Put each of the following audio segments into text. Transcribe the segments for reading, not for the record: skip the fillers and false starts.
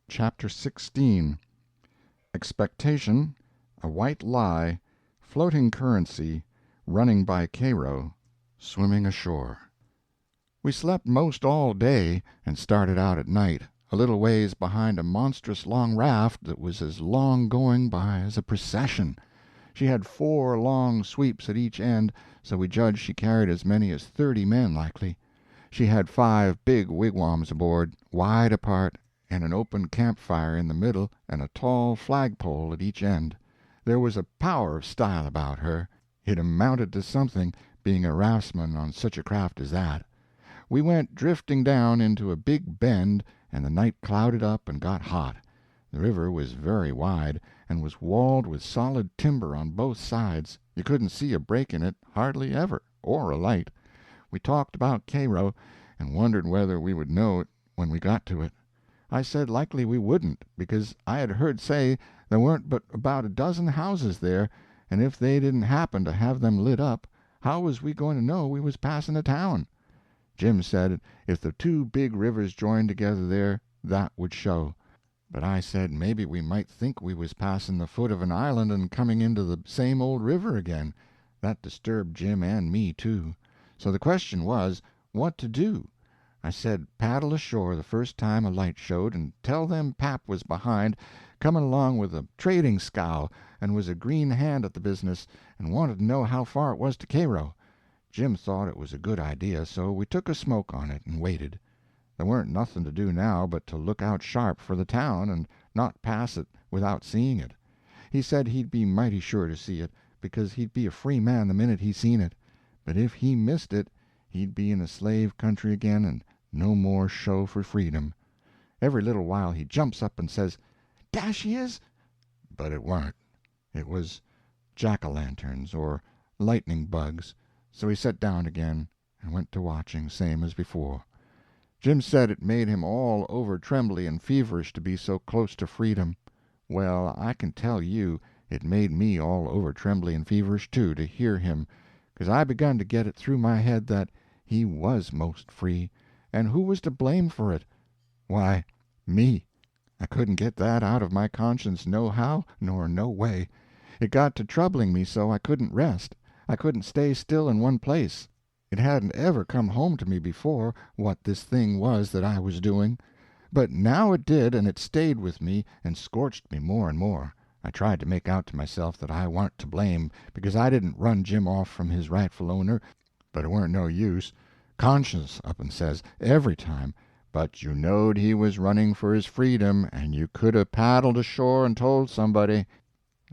Chapter 16. Expectation, a White Lie, Floating Currency, Running by Cairo, Swimming Ashore. We slept most all day, and started out at night, a little ways behind a monstrous long raft that was as long going by as a procession. She had 4 long sweeps at each end, so we judged she carried as many as 30 men likely. She had 5 big wigwams aboard, wide apart, and an open camp-fire in the middle, and a tall flagpole at each end. There was a power of style about her. It amounted to something, being a raftsman on such a craft as that. We went drifting down into a big bend, and the night clouded up and got hot. The river was very wide, and was walled with solid timber on both sides. You couldn't see a break in it hardly ever, or a light. We talked about Cairo, and wondered whether we would know it when we got to it. I said likely we wouldn't, because I had heard say there weren't but about a dozen houses there, and if they didn't happen to have them lit up, how was we going to know we was passing a town? Jim said if the 2 big rivers joined together there, that would show. But I said maybe we might think we was passing the foot of an island and coming into the same old river again. That disturbed Jim and me, too. So the question was, what to do? I said paddle ashore the first time a light showed, and tell them pap was behind, coming along with a trading scow, and was a green hand at the business, and wanted to know how far it was to Cairo. Jim thought it was a good idea, so we took a smoke on it and waited. There weren't nothing to do now but to look out sharp for the town, and not pass it without seeing it. He said he'd be mighty sure to see it, because he'd be a free man the minute he seen it, but if he missed it he'd be in a slave country again, and no more show for freedom. Every little while he jumps up and says, "Dash he is!" But it warn't. It was jack-o'-lanterns or lightning bugs, so he set down again, and went to watching, same as before. Jim said it made him all over trembly and feverish to be so close to freedom. Well, I can tell you it made me all over trembly and feverish, too, to hear him, 'cause I begun to get it through my head that he was most free, and who was to blame for it? Why, me. I couldn't get that out of my conscience nohow nor no way. It got to troubling me so I couldn't rest. I couldn't stay still in one place. It hadn't ever come home to me before, what this thing was that I was doing. But now it did, and it stayed with me and scorched me more and more. I tried to make out to myself that I warn't to blame, because I didn't run Jim off from his rightful owner, but it warn't no use. Conscience up and says, every time, "But you knowed he was running for his freedom, and you could 'a' paddled ashore and told somebody."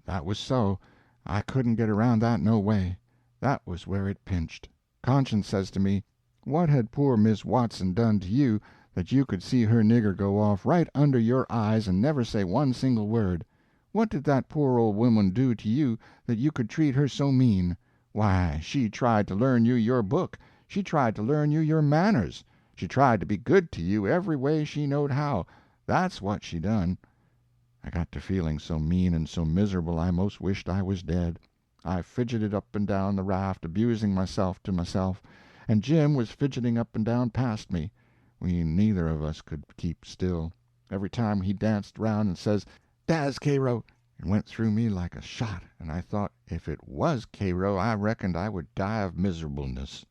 That was so. I couldn't get around that no way. That was where it pinched. Conscience says to me, "What had poor Miss Watson done to you that you could see her nigger go off right under your eyes and never say one single word? What did that poor old woman do to you that you could treat her so mean? Why, she tried to learn you your book. She tried to learn you your manners. She tried to be good to you every way she knowed how. That's what she done." I got to feeling so mean and so miserable I most wished I was dead. I fidgeted up and down the raft, abusing myself to myself, and Jim was fidgeting up and down past me. We neither of us could keep still. Every time he danced round and says, "Dah's Cairo," it went through me like a shot, and I thought if it was Cairo I reckoned I would die of miserableness.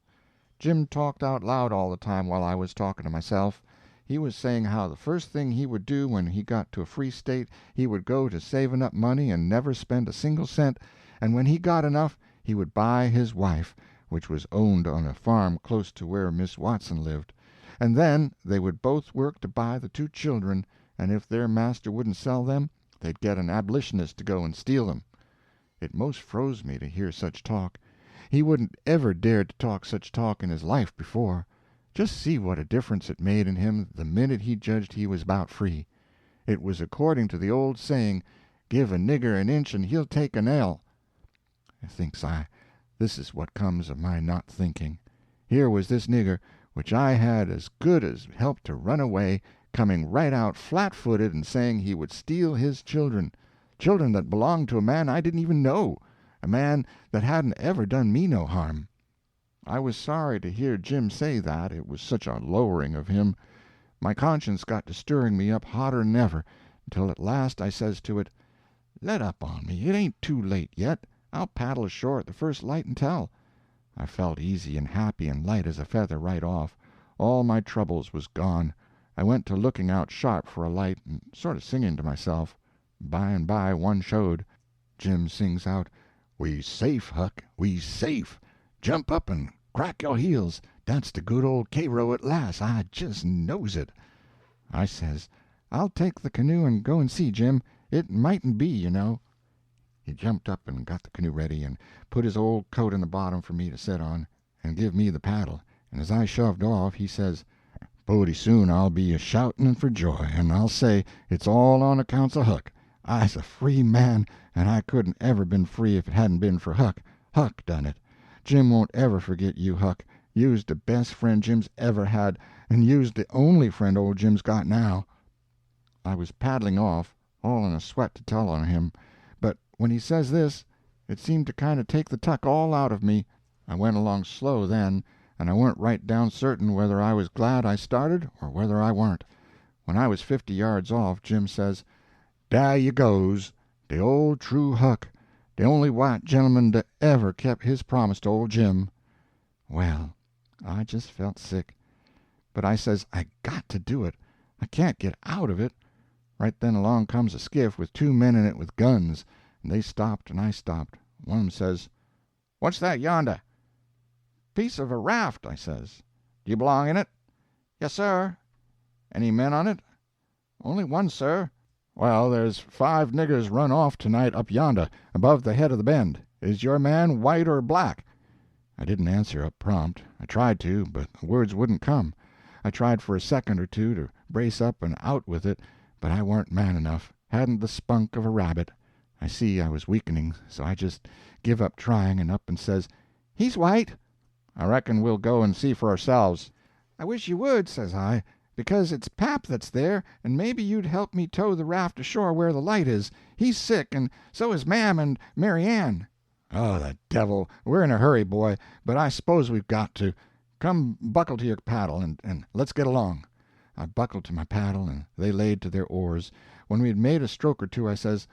Jim talked out loud all the time while I was talking to myself. He was saying how the first thing he would do when he got to a free state he would go to saving up money and never spend a single cent, and when he got enough he would buy his wife, which was owned on a farm close to where Miss Watson lived, and then they would both work to buy the 2 children, and if their master wouldn't sell them they'd get an abolitionist to go and steal them. It most froze me to hear such talk. He wouldn't ever dared to talk such talk in his life before. Just see what a difference it made in him the minute he judged he was about free. It was according to the old saying, "Give a nigger an inch and he'll take an ell." Thinks I, this is what comes of my not thinking. Here was this nigger, which I had as good as helped to run away, coming right out flat-footed and saying he would steal his children that belonged to a man I didn't even know, a man that hadn't ever done me no harm. I was sorry to hear Jim say that, it was such a lowering of him. My conscience got to stirring me up hotter than ever, until at last I says to it, "Let up on me, it ain't too late yet. I'll paddle ashore at the first light and tell." I felt easy and happy and light as a feather right off. All my troubles was gone. I went to looking out sharp for a light, and sort of singing to myself. By and by one showed. Jim sings out, "We safe, Huck, we safe. Jump up and crack your heels. That's the good old Cairo at last. I just knows it." I says, "I'll take the canoe and go and see, Jim. It mightn't be, you know." He jumped up and got the canoe ready, and put his old coat in the bottom for me to sit on, and give me the paddle, and as I shoved off, he says, "Pooty soon I'll be a-shouting for joy, and I'll say it's all on accounts of Huck. I's a free man, and I couldn't ever been free if it hadn't been for Huck. Huck done it. Jim won't ever forget you, Huck. You's the best friend Jim's ever had, and you's the only friend old Jim's got now." I was paddling off, all in a sweat to tell on him, but when he says this, it seemed to kind of take the tuck all out of me. I went along slow then, and I weren't right down certain whether I was glad I started or whether I weren't. When I was 50 yards off, Jim says, "Dah you goes, the old true Huck, the only white gentleman that ever kept his promise to old Jim." Well, I just felt sick. But I says, I got to do it. I can't get out of it. Right then along comes a skiff with 2 men in it with guns, and they stopped and I stopped. One of 'em says, "What's that yonder?" "Piece of a raft," I says. "Do you belong in it?" "Yes, sir." "Any men on it?" "Only one, sir." "Well, there's 5 niggers run off tonight up yonder, above the head of the bend. Is your man white or black?" I didn't answer up prompt. I tried to, but the words wouldn't come. I tried for a second or two to brace up and out with it, but I warn't man enough, hadn't the spunk of a rabbit. I see I was weakening, so I just give up trying and up and says, "He's white." "I reckon we'll go and see for ourselves." "I wish you would," says I, "because it's pap that's there, and maybe you'd help me tow the raft ashore where the light is. He's sick, and so is Mam and Mary Ann." "Oh, the devil! We're in a hurry, boy, but I suppose we've got to. Come buckle to your paddle, and let's get along." I buckled to my paddle, and they laid to their oars. When we had made a stroke or two, I says,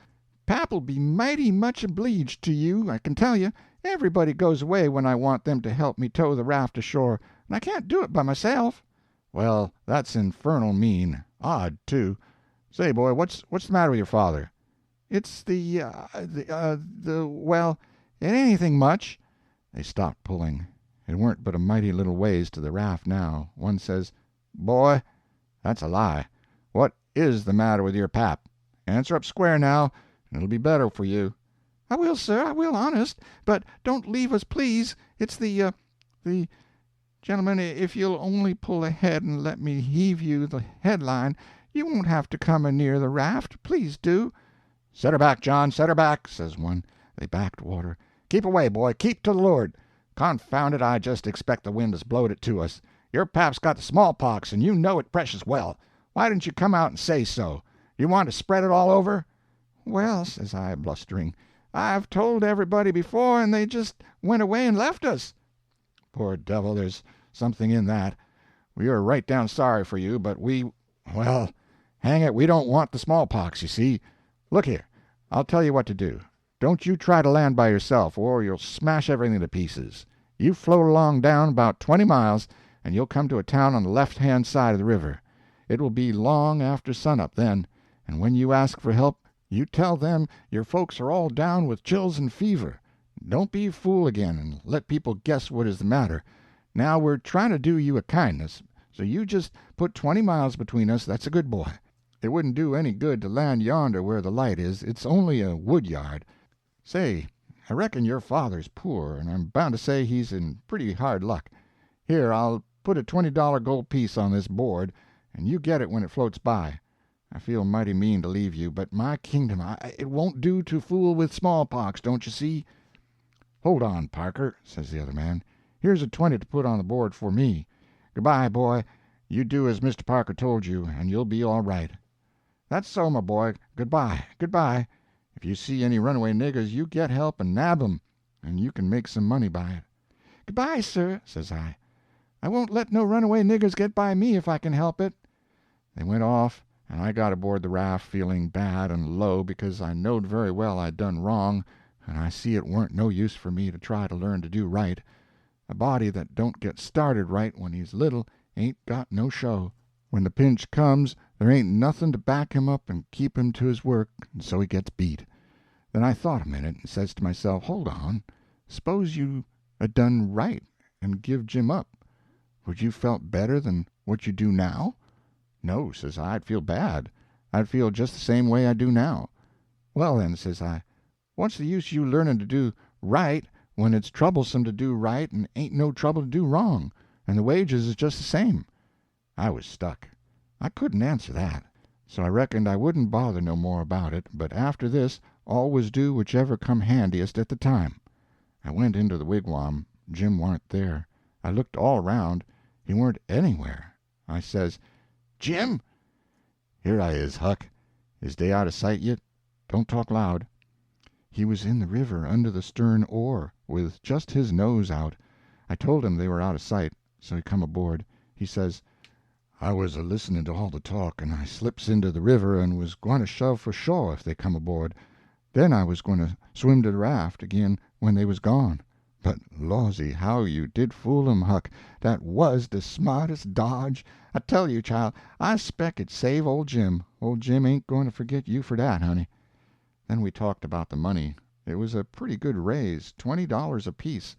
"Pap'll be mighty much obleeged to you, I can tell you. Everybody goes away when I want them to help me tow the raft ashore, and I can't do it by myself." "Well, that's infernal mean. Odd, too. Say, boy, what's the matter with your father?" "It's well, it ain't anything much." They stopped pulling. It weren't but a mighty little ways to the raft now. One says, "Boy, that's a lie. What is the matter with your pap? Answer up square now, and it'll be better for you." "I will, sir, I will, honest. But don't leave us, please. It's the gentlemen, if you'll only pull ahead and let me heave you the headline, you won't have to come near the raft. Please do." "Set her back, John, set her back," says one. They backed water. "Keep away, boy, keep to the leeward. Confound it, I just expect the wind has blowed it to us. Your pap's got the smallpox, and you know it precious well. Why didn't you come out and say so? You want to spread it all over?" "Well," says I, blustering, "I've told everybody before, and they just went away and left us." "Poor devil, there's something in that. We are right down sorry for you, but well, hang it, we don't want the smallpox, you see. Look here, I'll tell you what to do. Don't you try to land by yourself, or you'll smash everything to pieces. You float along down about 20 miles, and you'll come to a town on the left-hand side of the river. It will be long after sunup then, and when you ask for help, you tell them your folks are all down with chills and fever. Don't be a fool again, and let people guess what is the matter. Now we're trying to do you a kindness, so you just put 20 miles between us, that's a good boy. It wouldn't do any good to land yonder where the light is. It's only a wood yard. Say, I reckon your father's poor, and I'm bound to say he's in pretty hard luck. Here, I'll put a $20 gold piece on this board, and you get it when it floats by. I feel mighty mean to leave you, but my kingdom, it won't do to fool with smallpox, don't you see?" "Hold on, Parker," says the other man. "Here's a 20 to put on the board for me. Goodbye, boy. You do as Mr. Parker told you, and you'll be all right." "That's so, my boy. Goodbye, goodbye. If you see any runaway niggers, you get help and nab 'em, and you can make some money by it." "Goodbye, sir," says I. "I won't let no runaway niggers get by me if I can help it." They went off, and I got aboard the raft feeling bad and low because I knowed very well I'd done wrong, and I see it warn't no use for me to try to learn to do right. A body that don't get started right when he's little ain't got no show. When the pinch comes there ain't nothing to back him up and keep him to his work, and so he gets beat. Then I thought a minute and says to myself, hold on, s'pose you done right and give Jim up. Would you felt better than what you do now? No, says I, I'd feel bad. I'd feel just the same way I do now. Well then, says I, what's the use you learning to do right when it's troublesome to do right and ain't no trouble to do wrong, and the wages is just the same? I was stuck. I couldn't answer that, so I reckoned I wouldn't bother no more about it, but after this always do whichever come handiest at the time. I went into the wigwam. Jim warn't there. I looked all around. He weren't anywhere. I says, Jim? Here I is, Huck. Is dey out of sight yit? Don't talk loud. He was in the river under the stern oar, with just his nose out. I told him they were out of sight, so he come aboard. He says, I was a-listening to all the talk, and I slips into the river and was gwine to shove for shore if they come aboard. Then I was gwine to swim to the raft agin when they was gone. But, lawsy, how you did fool 'em, Huck. That was de smartest dodge. I tell you, child, I spec it'd save old Jim. Old Jim ain't going to forget you for dat, honey. Then we talked about the money. It was a pretty good raise, $20 apiece.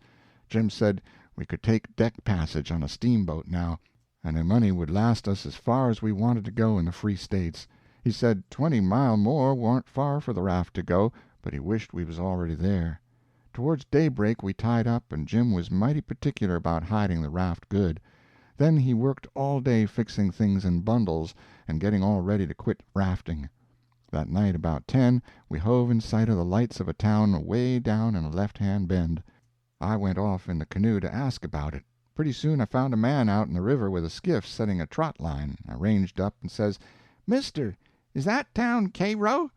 Jim said we could take deck passage on a steamboat now, and the money would last us as far as we wanted to go in the Free States. He said 20 mile more warn't far for the raft to go, but he wished we was already there. Towards daybreak we tied up, and Jim was mighty particular about hiding the raft good. Then he worked all day fixing things in bundles and getting all ready to quit rafting. That night about 10 we hove in sight of the lights of a town away down in a left-hand bend. I went off in the canoe to ask about it. Pretty soon I found a man out in the river with a skiff setting a trot line. I ranged up and says, Mister, is that town Cairo?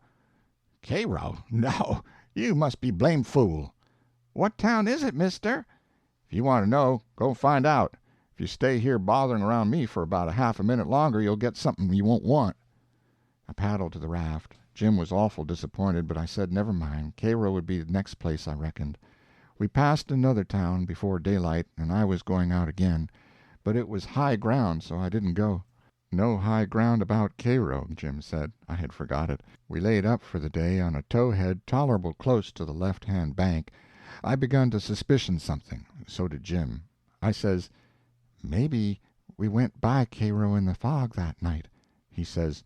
Cairo? No, you must be blamed fool. What town is it, mister? If you want to know, go find out. If you stay here bothering around me for about a half a minute longer, you'll get something you won't want. I paddled to the raft. Jim was awful disappointed, but I said never mind, Cairo would be the next place, I reckoned. We passed another town before daylight, and I was going out again, but it was high ground, so I didn't go. No high ground about Cairo, Jim said. I had forgot it. We laid up for the day on a towhead tolerable close to the left-hand bank. I begun to suspicion something. So did Jim. I says, maybe we went by Cairo in the fog that night. He says,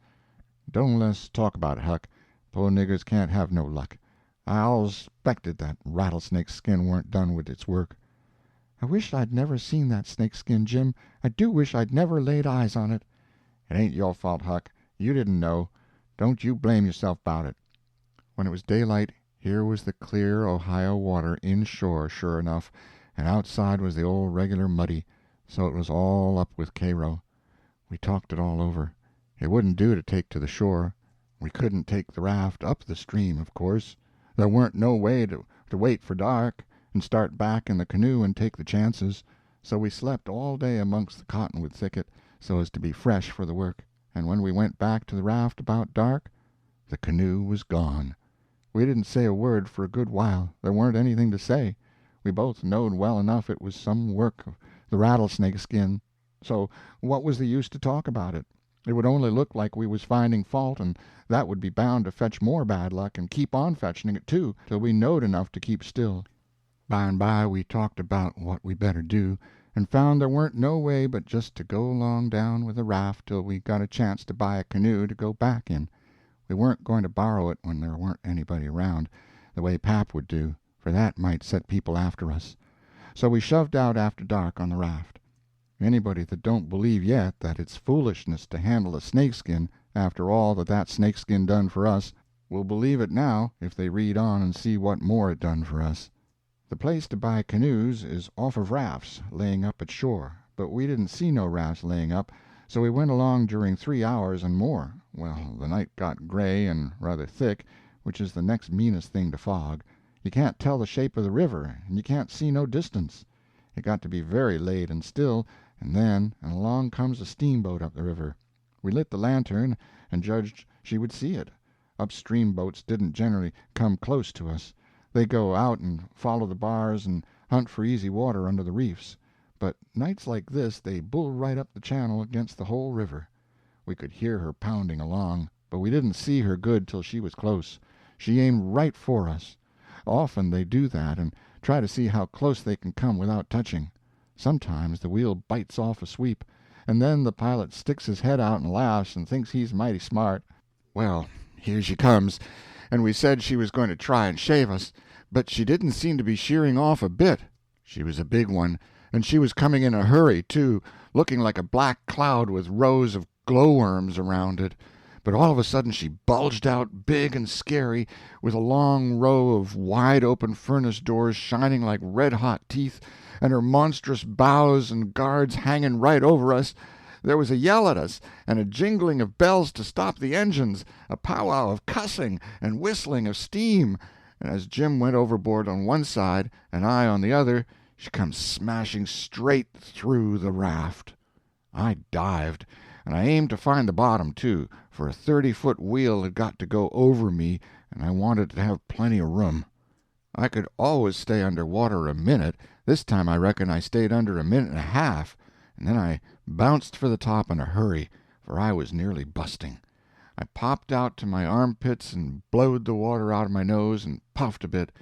don't let's talk about it, Huck. Poor niggers can't have no luck. I always suspected that rattlesnake skin weren't done with its work. I wish I'd never seen that snake skin, Jim. I do wish I'd never laid eyes on it. It ain't your fault, Huck. You didn't know. Don't you blame yourself about it. When it was daylight, here was the clear Ohio water inshore, sure enough, and outside was the old regular muddy, so it was all up with Cairo. We talked it all over. It wouldn't do to take to the shore. We couldn't take the raft up the stream, of course. There weren't no way to wait for dark and start back in the canoe and take the chances, so we slept all day amongst the cottonwood thicket so as to be fresh for the work, and when we went back to the raft about dark, the canoe was gone. We didn't say a word for a good while. There weren't anything to say. We both knowed well enough it was some work of the rattlesnake skin, so what was the use to talk about it? It would only look like we was finding fault, and that would be bound to fetch more bad luck and keep on fetching it, too, till we knowed enough to keep still. By and by we talked about what we better do, and found there weren't no way but just to go along down with the raft till we got a chance to buy a canoe to go back in. We weren't going to borrow it when there weren't anybody around, the way Pap would do, for that might set people after us. So we shoved out after dark on the raft. Anybody that don't believe yet that it's foolishness to handle a snakeskin after all that snakeskin done for us will believe it now if they read on and see what more it done for us. The place to buy canoes is off of rafts laying up at shore, but we didn't see no rafts laying up, so we went along during 3 hours and more. Well, the night got gray and rather thick, which is the next meanest thing to fog. You can't tell the shape of the river, and you can't see no distance. It got to be very late and still, and then along comes a steamboat up the river. We lit the lantern and judged she would see it. Upstream boats didn't generally come close to us. They go out and follow the bars and hunt for easy water under the reefs. But nights like this they bull right up the channel against the whole river. We could hear her pounding along, but we didn't see her good till she was close. She aimed right for us. Often they do that, and try to see how close they can come without touching. Sometimes the wheel bites off a sweep, and then the pilot sticks his head out and laughs and thinks he's mighty smart. Well, here she comes, and we said she was going to try and shave us, but she didn't seem to be shearing off a bit. She was a big one, and she was coming in a hurry, too, looking like a black cloud with rows of glowworms around it. But all of a sudden she bulged out big and scary, with a long row of wide-open furnace doors shining like red-hot teeth, and her monstrous bows and guards hanging right over us. There was a yell at us, and a jingling of bells to stop the engines, a powwow of cussing and whistling of steam, and as Jim went overboard on one side and I on the other, she come smashing straight through the raft. I dived, and I aimed to find the bottom, too, for a 30-foot wheel had got to go over me, and I wanted to have plenty of room. I could always stay under water a minute. This time I reckon I stayed under a minute and a half, and then I bounced for the top in a hurry, for I was nearly busting. I popped out to my armpits and blowed the water out of my nose and puffed a bit.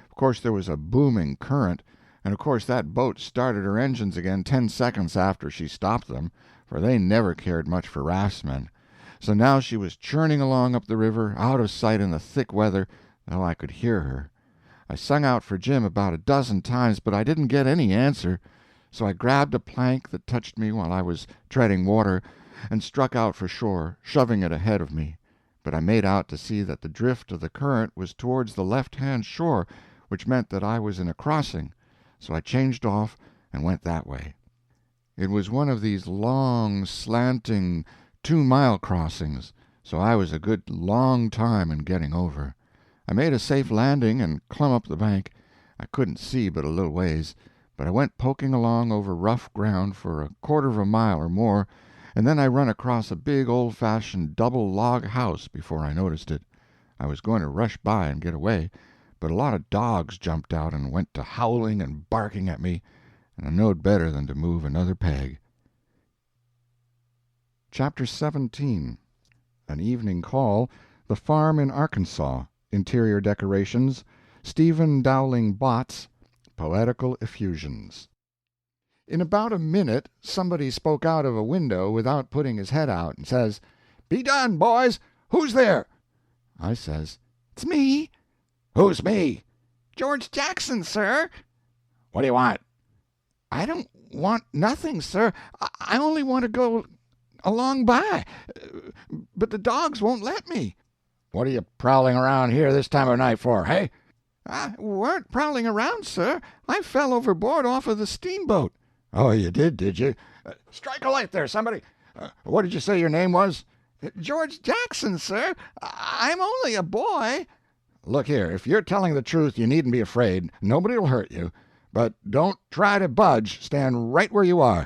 Of course there was a booming current, and of course that boat started her engines again 10 seconds after she stopped them, for they never cared much for raftsmen. So now she was churning along up the river, out of sight in the thick weather, though I could hear her. I sung out for Jim about a dozen times, but I didn't get any answer. So I grabbed a plank that touched me while I was treading water, and struck out for shore, shoving it ahead of me. But I made out to see that the drift of the current was towards the left-hand shore, which meant that I was in a crossing, so I changed off and went that way. It was one of these long, slanting, 2-mile crossings, so I was a good long time in getting over. I made a safe landing and clumb up the bank. I couldn't see but a little ways, but I went poking along over rough ground for a quarter of a mile or more, and then I run across a big old-fashioned double log house before I noticed it. I was going to rush by and get away, but a lot of dogs jumped out and went to howling and barking at me, and I knowed better than to move another peg. Chapter 17. An Evening Call, The Farm in Arkansas, Interior Decorations, Stephen Dowling Bott's Poetical Effusions. In about a minute somebody spoke out of a window without putting his head out, and says, "Be done, boys! Who's there?" I says, "It's me." "Who's me?" "George Jackson, sir." "What do you want?" "I don't want nothing, sir. I only want to go along by, but the dogs won't let me." "What are you prowling around here this time of night for, hey?" "I weren't prowling around, sir. I fell overboard off of the steamboat." "Oh, you did you? Strike a light there, somebody. What did you say your name was?" "George Jackson, sir. I'm only a boy." "Look here, if you're telling the truth, you needn't be afraid. Nobody'll hurt you. But don't try to budge. Stand right where you are.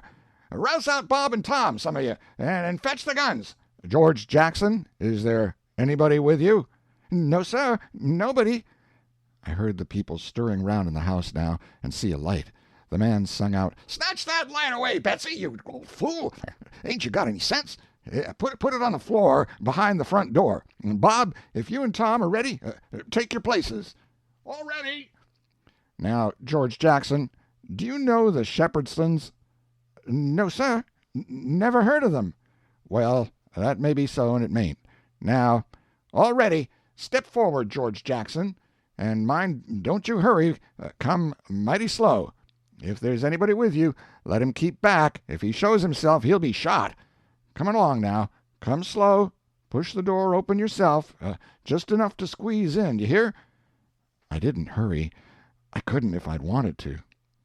Rouse out Bob and Tom, some of you, and fetch the guns. George Jackson, is there anybody with you?" "No, sir, nobody." I heard the people stirring round in the house now, and see a light. The man sung out, "Snatch that light away, Betsy, you old fool! Ain't you got any sense? Put it on the floor behind the front door. Bob, if you and Tom are ready, take your places." "All ready." "Now, George Jackson, do you know the Shepherdsons?" "No, sir. Never heard of them." "Well, that may be so and it mayn't. Now, all ready. Step forward, George Jackson. And mind, don't you hurry. Come mighty slow. If there's anybody with you, let him keep back. If he shows himself, he'll be shot. Come along now. Come slow. Push the door open yourself. Just enough to squeeze in, you hear?" I didn't hurry. I couldn't if I'd wanted to.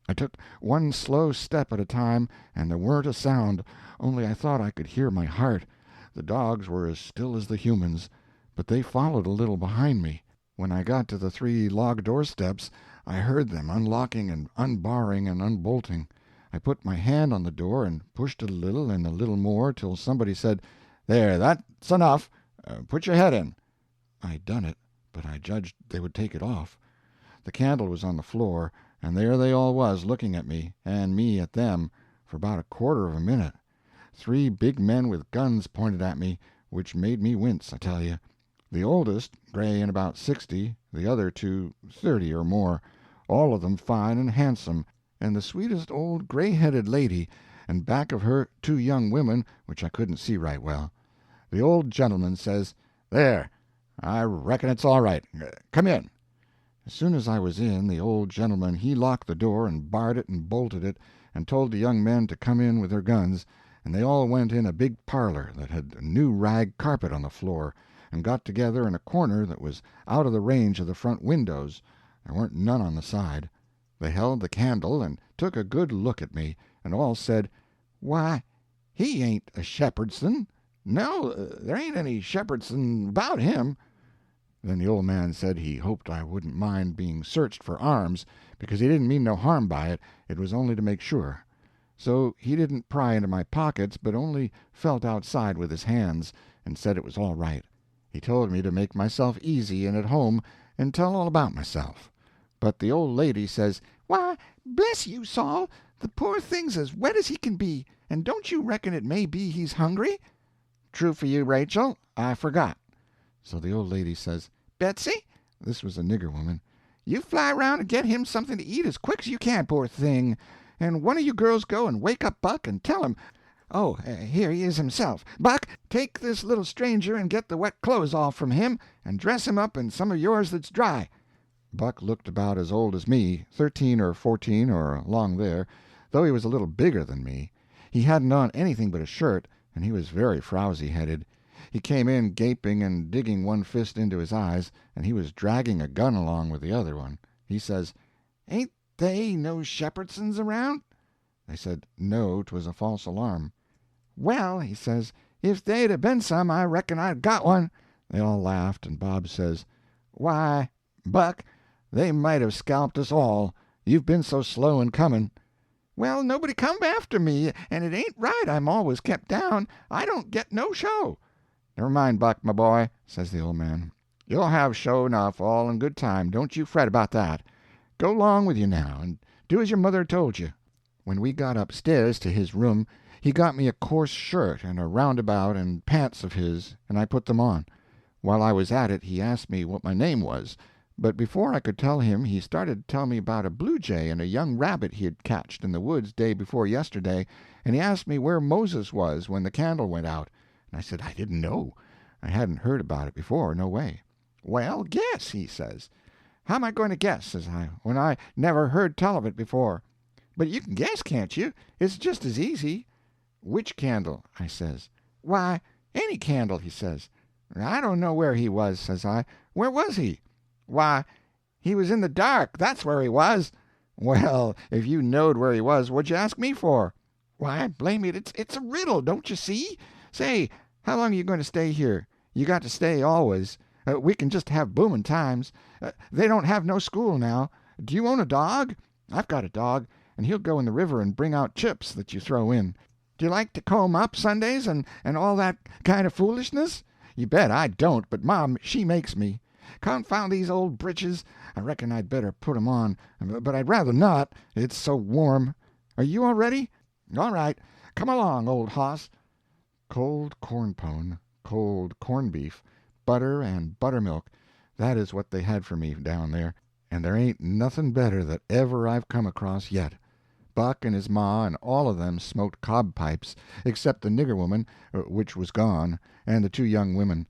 I took one slow step at a time, and there weren't a sound, only I thought I could hear my heart. The dogs were as still as the humans, but they followed a little behind me. When I got to the 3 log doorsteps, I heard them unlocking and unbarring and unbolting. I put my hand on the door and pushed it a little and a little more till somebody said, There, that's enough. Put your head in." I done it, but I judged they would take it off. The candle was on the floor, and there they all was looking at me, and me at them, for about a quarter of a minute. 3 big men with guns pointed at me, which made me wince, I tell you. The oldest, gray and about 60, the other 2, 30 or more, all of them fine and handsome, and the sweetest old gray-headed lady, and back of her 2 young women which I couldn't see right well. The old gentleman says, "There, I reckon it's all right. Come in." As soon as I was in, the old gentleman he locked the door and barred it and bolted it, and told the young men to come in with their guns, and they all went in a big parlor that had a new rag carpet on the floor, and got together in a corner that was out of the range of the front windows. There weren't none on the side. They held the candle and took a good look at me, and all said, "Why, he ain't a Shepherdson. No, there ain't any Shepherdson about him." Then the old man said he hoped I wouldn't mind being searched for arms, because he didn't mean no harm by it, it was only to make sure. So he didn't pry into my pockets, but only felt outside with his hands, and said it was all right. He told me to make myself easy and at home, and tell all about myself. But the old lady says, "Why, bless you, Saul, the poor thing's as wet as he can be, and don't you reckon it may be he's hungry?" "True for you, Rachel, I forgot." So the old lady says, "Betsy," this was a nigger woman, "you fly around and get him something to eat as quick as you can, poor thing. And one of you girls go and wake up Buck and tell him. Oh, here he is himself. Buck, take this little stranger and get the wet clothes off from him, and dress him up in some of yours that's dry." Buck looked about as old as me, 13 or 14 or along there, though he was a little bigger than me. He hadn't on anything but a shirt, and he was very frowsy-headed. He came in gaping and digging one fist into his eyes, and he was dragging a gun along with the other one. He says, "Ain't they no Shepherdsons around?" They said no, 'twas a false alarm. "Well," he says, "if they'd 'a' been some, I reckon I'd got one." They all laughed, and Bob says, "Why, Buck, they might have scalped us all. You've been so slow in coming." "Well, nobody come after me, and it ain't right I'm always kept down. I don't get no show." "Never mind, Buck, my boy," says the old man. "You'll have show enough, all in good time, don't you fret about that. Go 'long with you now, and do as your mother told you." When we got upstairs to his room, he got me a coarse shirt and a roundabout and pants of his, and I put them on. While I was at it he asked me what my name was, but before I could tell him he started to tell me about a blue jay and a young rabbit he had catched in the woods day before yesterday, and he asked me where Moses was when the candle went out, and I said I didn't know. I hadn't heard about it before, no way. "Well, guess," he says. "How am I going to guess," says I, "when I never heard tell of it before?" "But you can guess, can't you? It's just as easy." "Which candle?" I says. "Why, any candle," he says. "I don't know where he was," says I. "Where was he?" "Why, he was in the dark, that's where he was." "Well, if you knowed where he was, what'd you ask me for?" "Why, blame it, it's a riddle, don't you see? Say, how long are you going to stay here? You got to stay always. We can just have booming times. They don't have no school now. Do you own a dog?" "I've got a dog, and he'll go in the river and bring out chips that you throw in." "Do you like to comb up Sundays and all that kind of foolishness?" "You bet I don't, but Mom, she makes me. Confound these old britches. I reckon I'd better put 'em on, but I'd rather not, it's so warm. Are you all ready?" "All right. Come along, old hoss." Cold corn pone, cold corned beef, butter and buttermilk, that is what they had for me down there, and there ain't nothing better that ever I've come across yet. Buck and his ma and all of them smoked cob pipes, except the nigger woman, which was gone, and the 2 young women.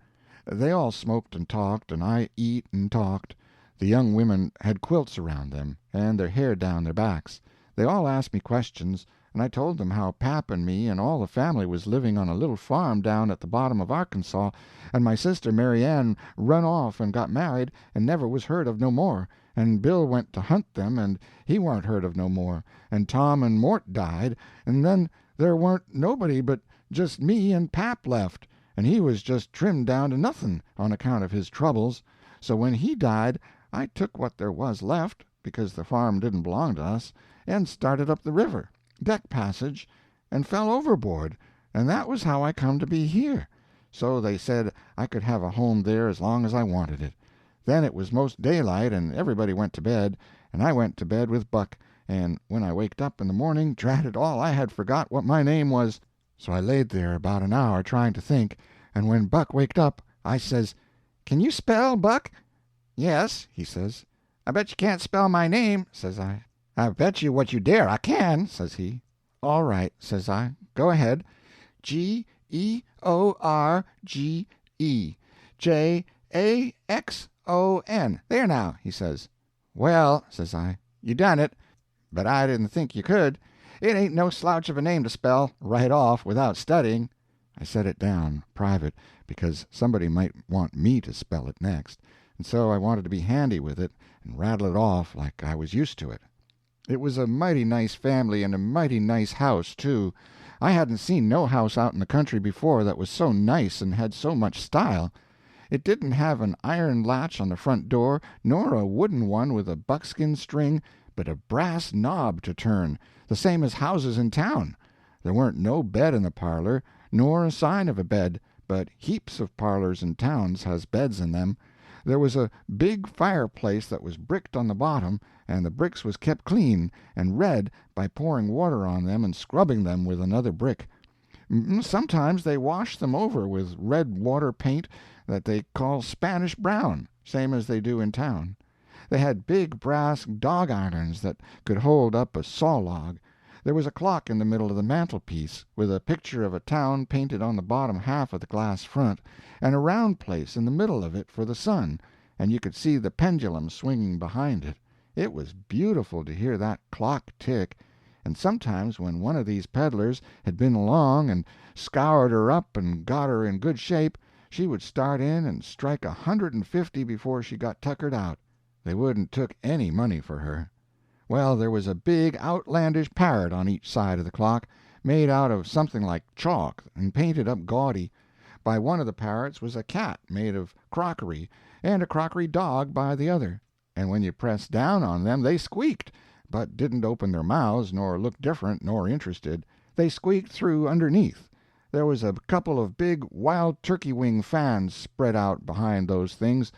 They all smoked and talked, and I eat and talked. The young women had quilts around them, and their hair down their backs. They all asked me questions, and I told them how pap and me and all the family was living on a little farm down at the bottom of Arkansas, and my sister Mary Ann run off and got married and never was heard of no more, and Bill went to hunt them and he warn't heard of no more, and Tom and Mort died, and then there warn't nobody but just me and pap left, and he was just trimmed down to nothing on account of his troubles. So when he died I took what there was left, because the farm didn't belong to us, and started up the river, deck passage, and fell overboard, and that was how I come to be here. so they said I could have a home there as long as I wanted it. Then it was most daylight, and everybody went to bed, and I went to bed with Buck, and when I waked up in the morning, drat it all, I had forgot what my name was. So I laid there about an hour trying to think, and when Buck waked up, I says, "Can you spell, Buck?" "Yes," he says. "I bet you can't spell my name," says I. "I bet you what you dare I can," says he. "All right," says I. "Go ahead. George, Jaxon. There now," he says. "Well," says I, "you done it, but I didn't think you could. It ain't no slouch of a name to spell, right off, without studying." I set it down, private, because somebody might want me to spell it next, and so I wanted to be handy with it and rattle it off like I was used to it. It was a mighty nice family and a mighty nice house, too. I hadn't seen no house out in the country before that was so nice and had so much style. It didn't have an iron latch on the front door, nor a wooden one with a buckskin string, but a brass knob to turn, the same as houses in town. There weren't no bed in the parlor, nor a sign of a bed, but heaps of parlors in towns has beds in them. There was a big fireplace that was bricked on the bottom, and the bricks was kept clean and red by pouring water on them and scrubbing them with another brick. Sometimes they washed them over with red water paint that they call Spanish brown, same as they do in town. They had big brass dog irons that could hold up a saw log. There was a clock in the middle of the mantelpiece, with a picture of a town painted on the bottom half of the glass front, and a round place in the middle of it for the sun, and you could see the pendulum swinging behind it. It was beautiful to hear that clock tick, and sometimes when one of these peddlers had been along and scoured her up and got her in good shape, she would start in and strike 150 before she got tuckered out. They wouldn't took any money for her. Well, there was a big outlandish parrot on each side of the clock, made out of something like chalk and painted up gaudy. By one of the parrots was a cat made of crockery, and a crockery dog by the other, and when you pressed down on them they squeaked, but didn't open their mouths nor look different nor interested. They squeaked through underneath. There was a couple of big wild turkey wing fans spread out behind those things.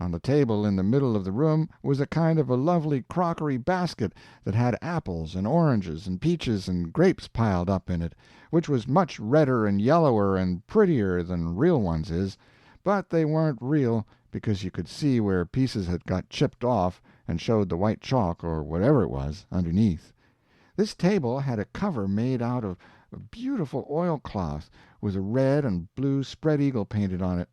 On the table in the middle of the room was a kind of a lovely crockery basket that had apples and oranges and peaches and grapes piled up in it, which was much redder and yellower and prettier than real ones is, but they weren't real because you could see where pieces had got chipped off and showed the white chalk, or whatever it was, underneath. This table had a cover made out of a beautiful oilcloth with a red and blue spread-eagle painted on it,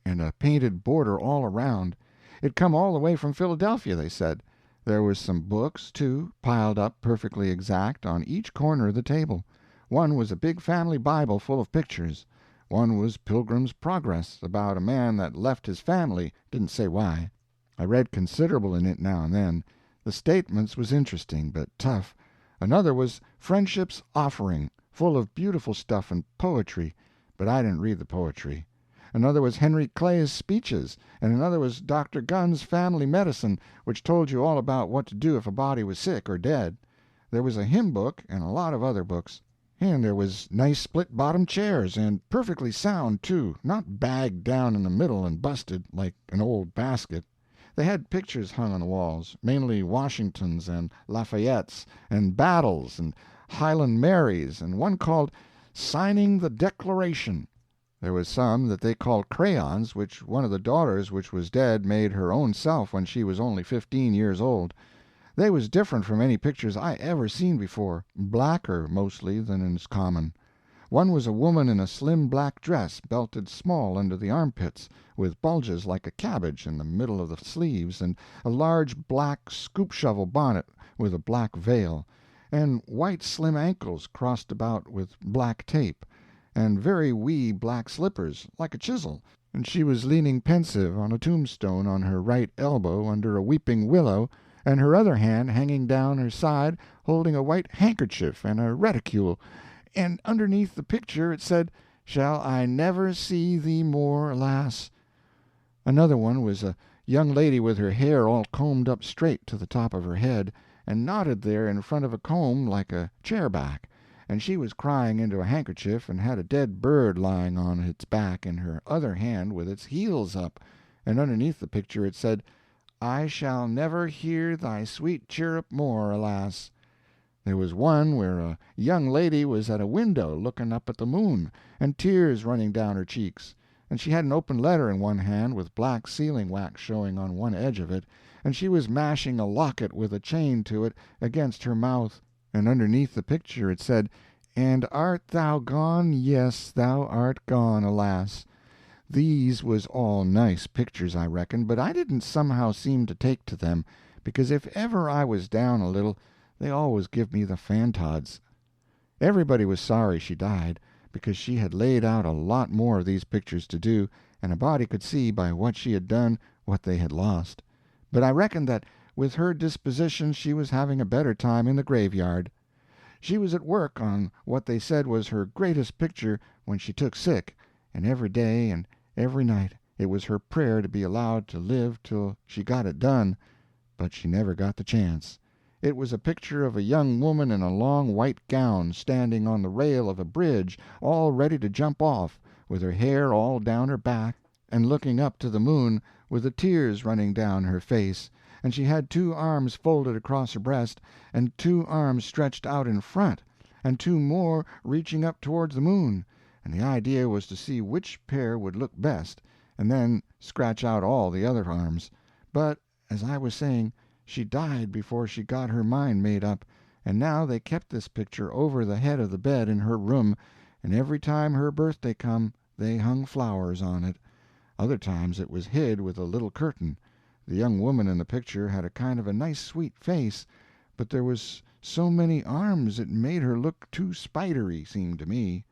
and a painted border all around. It come all the way from Philadelphia, they said. There was some books, too, piled up perfectly exact on each corner of the table. One was a big family Bible full of pictures. One was Pilgrim's Progress, about a man that left his family, didn't say why. I read considerable in it now and then. The statements was interesting, but tough. Another was Friendship's Offering, full of beautiful stuff and poetry, but I didn't read the poetry. Another was Henry Clay's speeches, and another was Dr. Gunn's Family Medicine, which told you all about what to do if a body was sick or dead. There was a hymn book and a lot of other books. And there was nice split-bottom chairs, and perfectly sound, too, not bagged down in the middle and busted, like an old basket. They had pictures hung on the walls, mainly Washingtons and Lafayettes and battles and Highland Marys, and one called Signing the Declaration. There was some that they called crayons, which one of the daughters which was dead made her own self when she was only 15 years old. They was different from any pictures I ever seen before, blacker, mostly, than is common. One was a woman in a slim black dress, belted small under the armpits, with bulges like a cabbage in the middle of the sleeves, and a large black scoop-shovel bonnet with a black veil, and white slim ankles crossed about with black tape, and very wee black slippers, like a chisel, and she was leaning pensive on a tombstone on her right elbow under a weeping willow, and her other hand hanging down her side holding a white handkerchief and a reticule, and underneath the picture it said, "Shall I never see thee more, lass?" Another one was a young lady with her hair all combed up straight to the top of her head, and knotted there in front of a comb like a chair back, and she was crying into a handkerchief and had a dead bird lying on its back in her other hand with its heels up, and underneath the picture it said, "I shall never hear thy sweet chirrup more, alas." There was one where a young lady was at a window looking up at the moon, and tears running down her cheeks, and she had an open letter in one hand with black sealing wax showing on one edge of it, and she was mashing a locket with a chain to it against her mouth, and underneath the picture it said, "And art thou gone? Yes, thou art gone, alas." These was all nice pictures, I reckon, but I didn't somehow seem to take to them, because if ever I was down a little, they always give me the fantods. Everybody was sorry she died, because she had laid out a lot more of these pictures to do, and a body could see by what she had done what they had lost. But I reckon that with her disposition she was having a better time in the graveyard. She was at work on what they said was her greatest picture when she took sick, and every day and every night it was her prayer to be allowed to live till she got it done, but she never got the chance. It was a picture of a young woman in a long white gown standing on the rail of a bridge, all ready to jump off, with her hair all down her back, and looking up to the moon, with the tears running down her face, and she had 2 arms folded across her breast, and 2 arms stretched out in front, and 2 more reaching up towards the moon, and the idea was to see which pair would look best, and then scratch out all the other arms. But, as I was saying, she died before she got her mind made up, and now they kept this picture over the head of the bed in her room, and every time her birthday come they hung flowers on it. Other times it was hid with a little curtain. The young woman in the picture had a kind of a nice sweet face, but there was so many arms it made her look too spidery, seemed to me.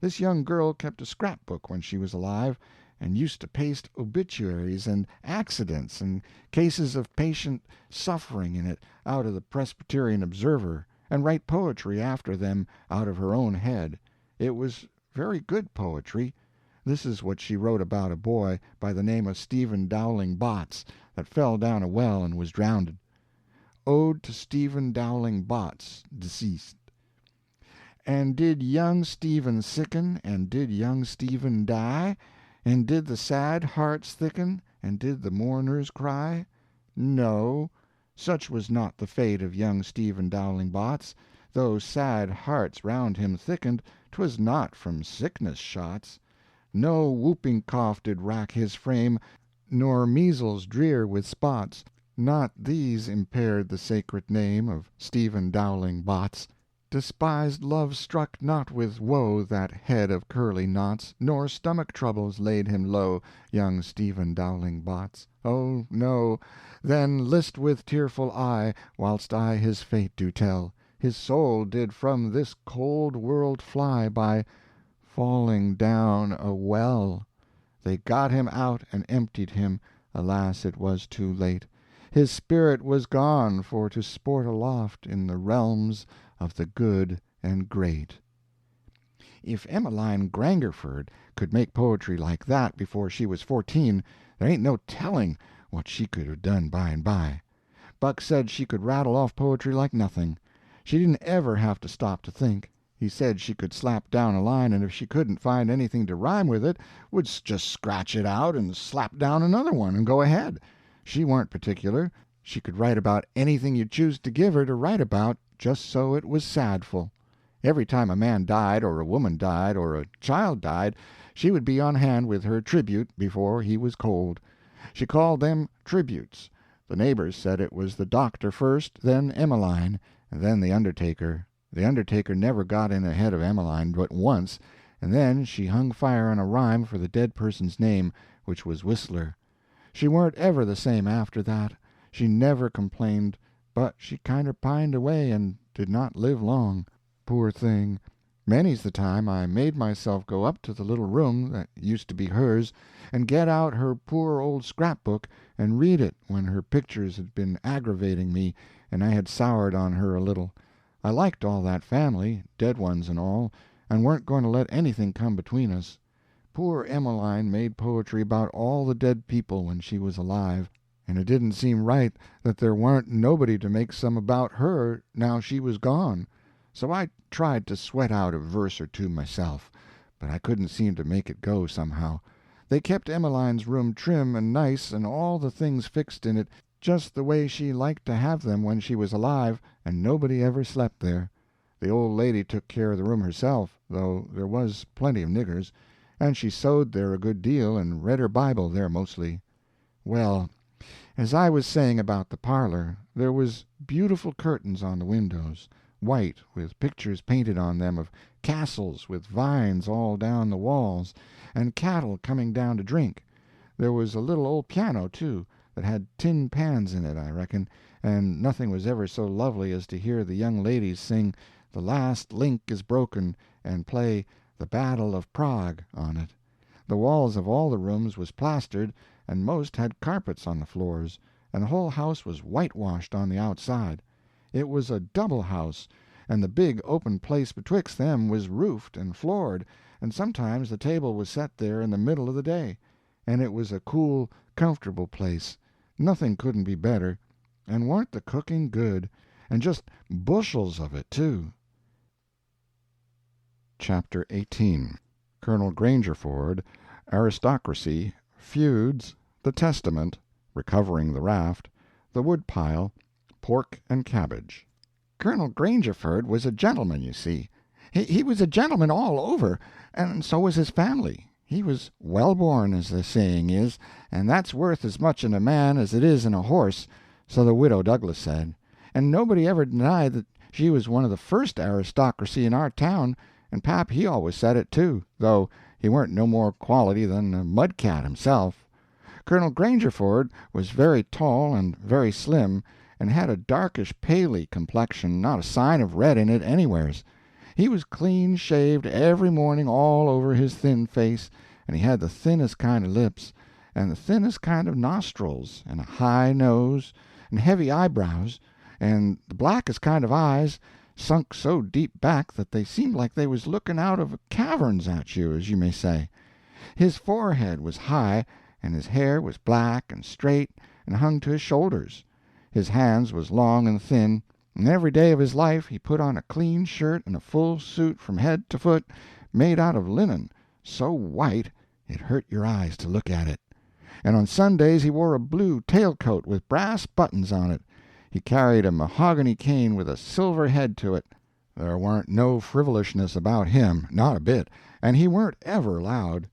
This young girl kept a scrap-book when she was alive, and used to paste obituaries and accidents and cases of patient suffering in it out of the Presbyterian Observer, and write poetry after them out of her own head. It was very good poetry. This is what she wrote about a boy by the name of Stephen Dowling Bots that fell down a well and was drowned. Ode to Stephen Dowling Bots, deceased. And did young Stephen sicken, and did young Stephen die? And did the sad hearts thicken, and did the mourners cry? No, such was not the fate of young Stephen Dowling Bots. Though sad hearts round him thickened, 'twas not from sickness shots. No whooping cough did rack his frame, nor measles drear with spots. Not these impaired the sacred name of Stephen Dowling Bots. Despised love struck not with woe that head of curly knots, nor stomach troubles laid him low, young Stephen Dowling Bots. Oh, no, then list with tearful eye, whilst I his fate do tell. His soul did from this cold world fly by falling down a well. They got him out and emptied him, alas, it was too late. His spirit was gone for to sport aloft in the realms of the good and great. If Emmeline Grangerford could make poetry like that before she was 14, there ain't no telling what she could have done by and by. Buck said she could rattle off poetry like nothing. She didn't ever have to stop to think. He said she could slap down a line, and if she couldn't find anything to rhyme with it, would just scratch it out and slap down another one and go ahead. She warn't particular. She could write about anything you choose to give her to write about, just so it was sadful. Every time a man died, or a woman died, or a child died, she would be on hand with her tribute before he was cold. She called them tributes. The neighbors said it was the doctor first, then Emmeline, and then the undertaker. The undertaker never got in ahead of Emmeline but once, and then she hung fire on a rhyme for the dead person's name, which was Whistler. She weren't ever the same after that. She never complained, but she kinder pined away and did not live long. Poor thing. Many's the time I made myself go up to the little room that used to be hers, and get out her poor old scrap-book and read it when her pictures had been aggravating me and I had soured on her a little. I liked all that family, dead ones and all, and weren't going to let anything come between us. Poor Emmeline made poetry about all the dead people when she was alive, and it didn't seem right that there warn't nobody to make some about her now she was gone. so I tried to sweat out a verse or two myself, but I couldn't seem to make it go somehow. They kept Emmeline's room trim and nice and all the things fixed in it just the way she liked to have them when she was alive, and nobody ever slept there. The old lady took care of the room herself, though there was plenty of niggers, and she sewed there a good deal and read her Bible there mostly. Well, as I was saying about the parlor, there was beautiful curtains on the windows, white, with pictures painted on them of castles with vines all down the walls, and cattle coming down to drink. There was a little old piano, too, that had tin pans in it, I reckon, and nothing was ever so lovely as to hear the young ladies sing "The Last Link is Broken" and play "The Battle of Prague" on it. The walls of all the rooms was plastered, and most had carpets on the floors, and the whole house was whitewashed on the outside. It was a double house, and the big open place betwixt them was roofed and floored, and sometimes the table was set there in the middle of the day, and it was a cool, comfortable place. Nothing couldn't be better. And warn't the cooking good, and just bushels of it, too. Chapter 18. Colonel Grangerford, Aristocracy, Feuds, the Testament, Recovering the Raft, the Woodpile, Pork and Cabbage. Colonel Grangerford was a gentleman, you see. He was a gentleman all over, and so was his family. He was well-born, as the saying is, and that's worth as much in a man as it is in a horse, so the Widow Douglas said. And nobody ever denied that she was one of the first aristocracy in our town, and pap he always said it, too, though he weren't no more quality than a mud-cat himself. Colonel Grangerford was very tall and very slim, and had a darkish paly complexion, not a sign of red in it anywheres. He was clean shaved every morning all over his thin face, and he had the thinnest kind of lips, and the thinnest kind of nostrils, and a high nose, and heavy eyebrows, and the blackest kind of eyes, sunk so deep back that they seemed like they was looking out of caverns at you, as you may say. His forehead was high, and his hair was black and straight and hung to his shoulders. His hands was long and thin, and every day of his life he put on a clean shirt and a full suit from head to foot, made out of linen, so white it hurt your eyes to look at it. And on Sundays he wore a blue tail-coat with brass buttons on it. He carried a mahogany cane with a silver head to it. There warn't no frivolishness about him, not a bit, and he weren't ever loud.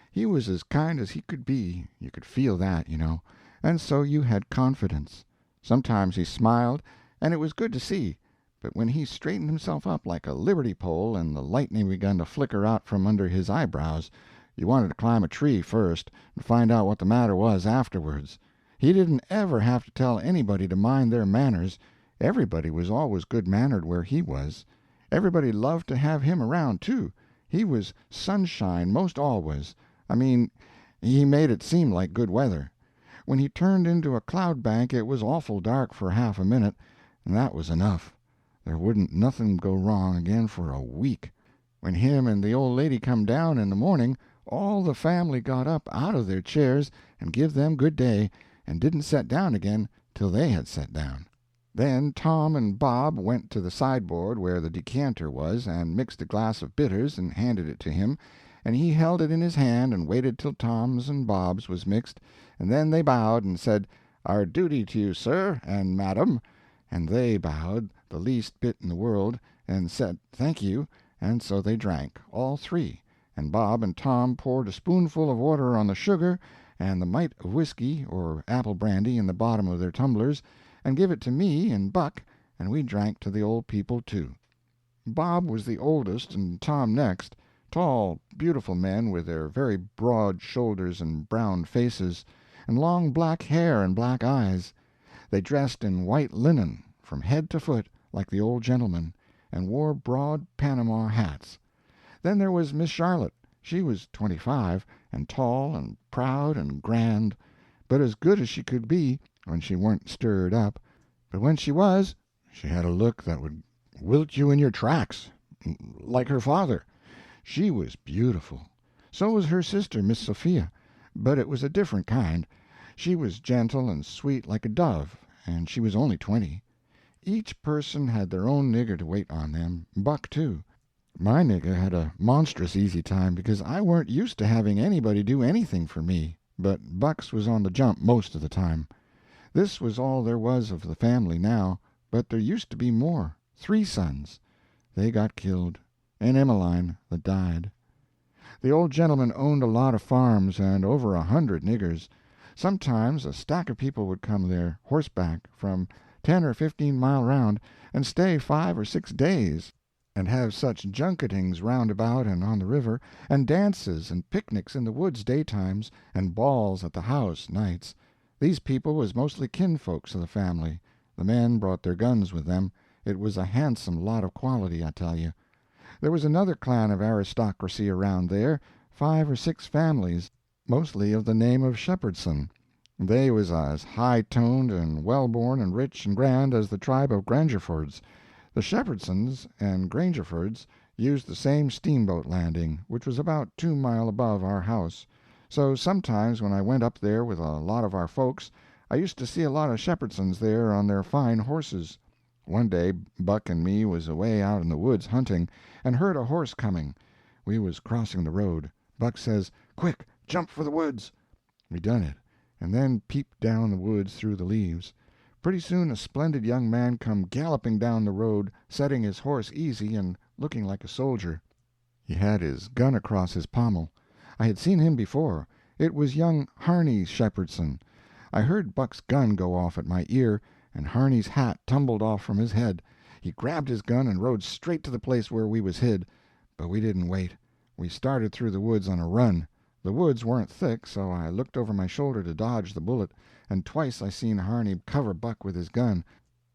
He was as kind as he could be, you could feel that, you know, and so you had confidence. Sometimes he smiled, and it was good to see, but when he straightened himself up like a liberty pole and the lightning begun to flicker out from under his eyebrows, you wanted to climb a tree first and find out what the matter was afterwards. He didn't ever have to tell anybody to mind their manners. Everybody was always good-mannered where he was. Everybody loved to have him around, too. He was sunshine most always. I mean, he made it seem like good weather. When he turned into a cloud bank it was awful dark for half a minute, and that was enough. There wouldn't nothing go wrong again for a week. When him and the old lady come down in the morning, all the family got up out of their chairs and give them good day, and didn't set down again till they had set down. Then Tom and Bob went to the sideboard where the decanter was, and mixed a glass of bitters and handed it to him, and he held it in his hand and waited till Tom's and Bob's was mixed, and then they bowed and said, "Our duty to you, sir, and madam," and they bowed the least bit in the world, and said thank you, and so they drank, all three, and Bob and Tom poured a spoonful of water on the sugar, and the mite of whiskey or apple brandy in the bottom of their tumblers, and give it to me and Buck, and we drank to the old people, too. Bob was the oldest and Tom next, tall, beautiful men with their very broad shoulders and brown faces, and long black hair and black eyes. They dressed in white linen, from head to foot, like the old gentleman, and wore broad Panama hats. Then there was Miss Charlotte. She was 25, and tall and proud and grand, but as good as she could be when she weren't stirred up. But when she was, she had a look that would wilt you in your tracks, like her father. She was beautiful. So was her sister, Miss Sophia, but it was a different kind. She was gentle and sweet like a dove, and she was only 20. Each person had their own nigger to wait on them, Buck too. My nigger had a monstrous easy time because I weren't used to having anybody do anything for me, but Buck's was on the jump most of the time. This was all there was of the family now, but there used to be more, 3 sons. They got killed, and Emmeline that died. The old gentleman owned a lot of farms and over 100 niggers. Sometimes a stack of people would come there, horseback, from 10 or 15 mile round, and stay 5 or 6 days, and have such junketings round about and on the river, and dances and picnics in the woods daytimes, and balls at the house nights. These people was mostly kinfolks of the family. The men brought their guns with them. It was a handsome lot of quality, I tell you. There was another clan of aristocracy around there, 5 or 6 families, mostly of the name of Shepherdson. They was as high-toned and well-born and rich and grand as the tribe of Grangerfords. The Shepherdsons and Grangerfords used the same steamboat landing, which was about 2 mile above our house. So sometimes when I went up there with a lot of our folks, I used to see a lot of Shepherdsons there on their fine horses. One day Buck and me was away out in the woods hunting, and heard a horse coming. We was crossing the road. Buck says, "Quick, jump for the woods." We done it, and then peeped down the woods through the leaves. Pretty soon a splendid young man come galloping down the road, setting his horse easy and looking like a soldier. He had his gun across his pommel. I had seen him before. It was young Harney Shepherdson. I heard Buck's gun go off at my ear, and Harney's hat tumbled off from his head. He grabbed his gun and rode straight to the place where we was hid. But we didn't wait. We started through the woods on a run. The woods weren't thick, so I looked over my shoulder to dodge the bullet, and twice I seen Harney cover Buck with his gun,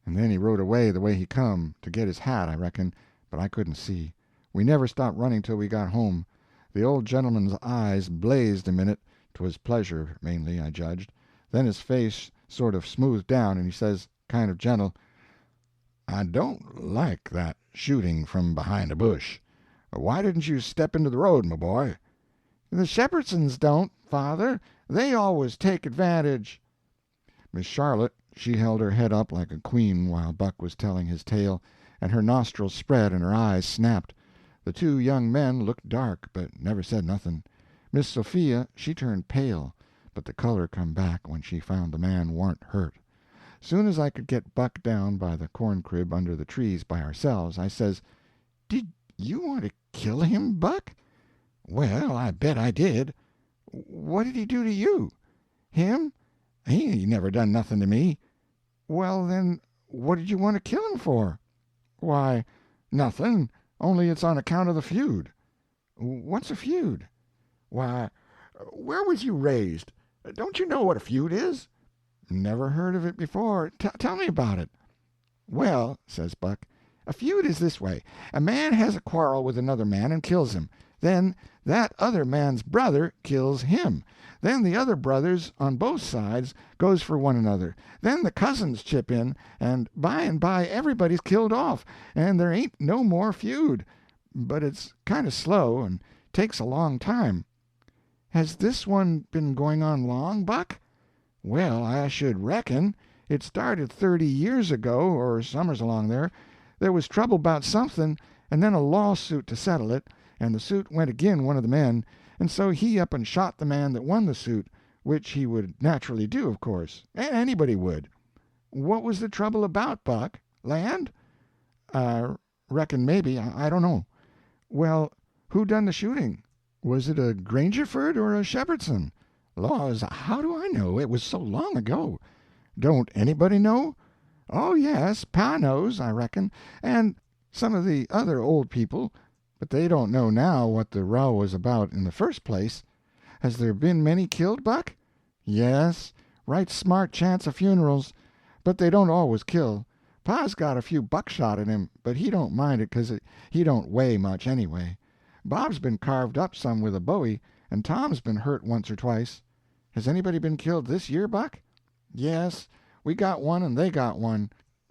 and then he rode away the way he come, to get his hat, I reckon, but I couldn't see. We never stopped running till we got home. The old gentleman's eyes blazed a minute. 'Twas pleasure, mainly, I judged. Then his face sort of smoothed down, and he says, kind of gentle, "I don't like that shooting from behind a bush. Why didn't you step into the road, my boy?" "The Shepherdsons don't, father. They always take advantage." Miss Charlotte, she held her head up like a queen while Buck was telling his tale, and her nostrils spread and her eyes snapped. The 2 young men looked dark, but never said nothing. Miss Sophia, she turned pale, but the color come back when she found the man warn't hurt. Soon as I could get Buck down by the corn crib under the trees by ourselves, I says, "Did you want to kill him, Buck?" "Well, I bet I did." "What did he do to you?" "Him? He never done nothing to me." "Well, then, what did you want to kill him for?" "Why, nothing, only it's on account of the feud." "What's a feud?" "Why, where was you raised? Don't you know what a feud is?" "Never heard of it before. Tell me about it." "Well," says Buck, "a feud is this way. A man has a quarrel with another man and kills him. Then that other man's brother kills him. Then the other brothers on both sides goes for one another. Then the cousins chip in, and by everybody's killed off, and there ain't no more feud. But it's kind of slow, and takes a long time." "Has this one been going on long, Buck?" "Well, I should reckon. It started 30 years ago, or summers along there. There was trouble about something, and then a lawsuit to settle it, and the suit went agin one of the men, and so he up and shot the man that won the suit, which he would naturally do, of course. Anybody would." "What was the trouble about, Buck? Land?" "I reckon maybe. I don't know." "Well, who done the shooting? Was it a Grangerford or a Shepherdson?" "Laws, how do I know? It was so long ago." "Don't anybody know?" "Oh, yes, Pa knows, I reckon, and some of the other old people, but they don't know now what the row was about in the first place." "Has there been many killed, Buck?" "Yes, right smart chance of funerals, but they don't always kill. Pa's got a few buckshot in him, but he don't mind it 'cause he don't weigh much anyway. Bob's been carved up some with a bowie, and Tom's been hurt once or twice." "Has anybody been killed this year, Buck?" "Yes, we got one and they got one.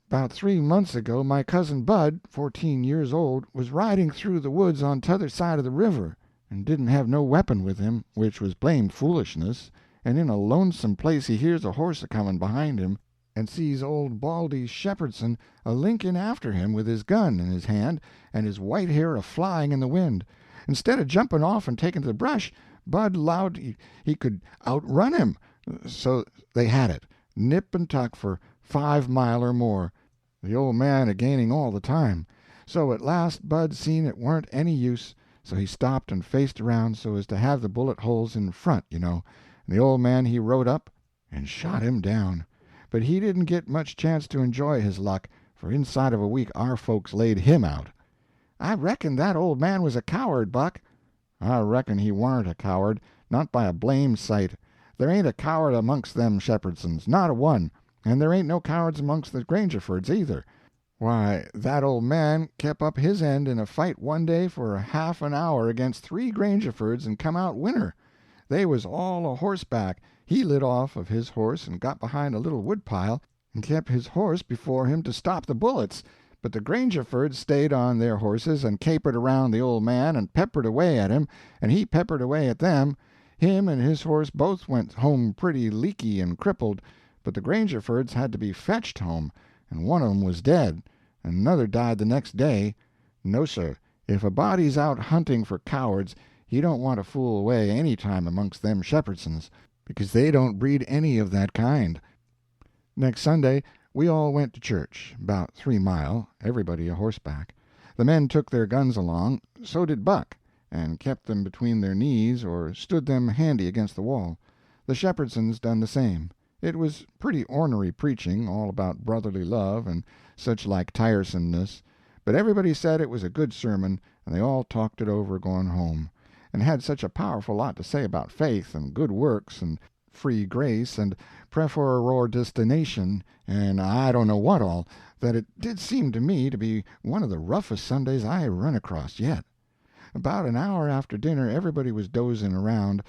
'Bout 3 months ago my cousin Bud, 14 years old, was riding through the woods on t'other side of the river, and didn't have no weapon with him, which was blamed foolishness, and in a lonesome place he hears a horse a-comin' behind him, and sees old Baldy Shepherdson a-linking after him with his gun in his hand and his white hair a-flying in the wind. Instead of jumping off and taking to the brush, Bud allowed he could outrun him. So they had it, nip and tuck for 5 mile or more, the old man a-gaining all the time. So at last Bud seen it warn't any use, so he stopped and faced around so as to have the bullet holes in front, and the old man he rode up and shot him down. But he didn't get much chance to enjoy his luck, for inside of a week our folks laid him out. I reckon that old man was a coward, Buck. I reckon he warn't a coward, not by a blamed sight. There ain't a coward amongst them Shepherdsons, not a one, and there ain't no cowards amongst the Grangerfords either. Why, that old man kep up his end in a fight one day for half an hour against 3 Grangerfords and come out winner. They was all a horseback. He lit off of his horse and got behind a little woodpile and kept his horse before him to stop the bullets, but the Grangerfords stayed on their horses and capered around the old man and peppered away at him, and he peppered away at them. Him and his horse both went home pretty leaky and crippled, but the Grangerfords had to be fetched home, and one of 'em was dead, and another died the next day. No, sir, if a body's out hunting for cowards, he don't want to fool away any time amongst them Shepherdsons, because they don't breed any of that kind. Next Sunday we all went to church, about 3 mile, everybody a horseback. The men took their guns along, so did Buck, and kept them between their knees or stood them handy against the wall. The Shepherdsons done the same. It was pretty ornery preaching, all about brotherly love and such like tiresomeness, but everybody said it was a good sermon, and they all talked it over going home, and had such a powerful lot to say about faith and good works and free grace and preferordestination and I don't know what all, that it did seem to me to be one of the roughest Sundays I run across yet. About an hour after dinner everybody was dozing around,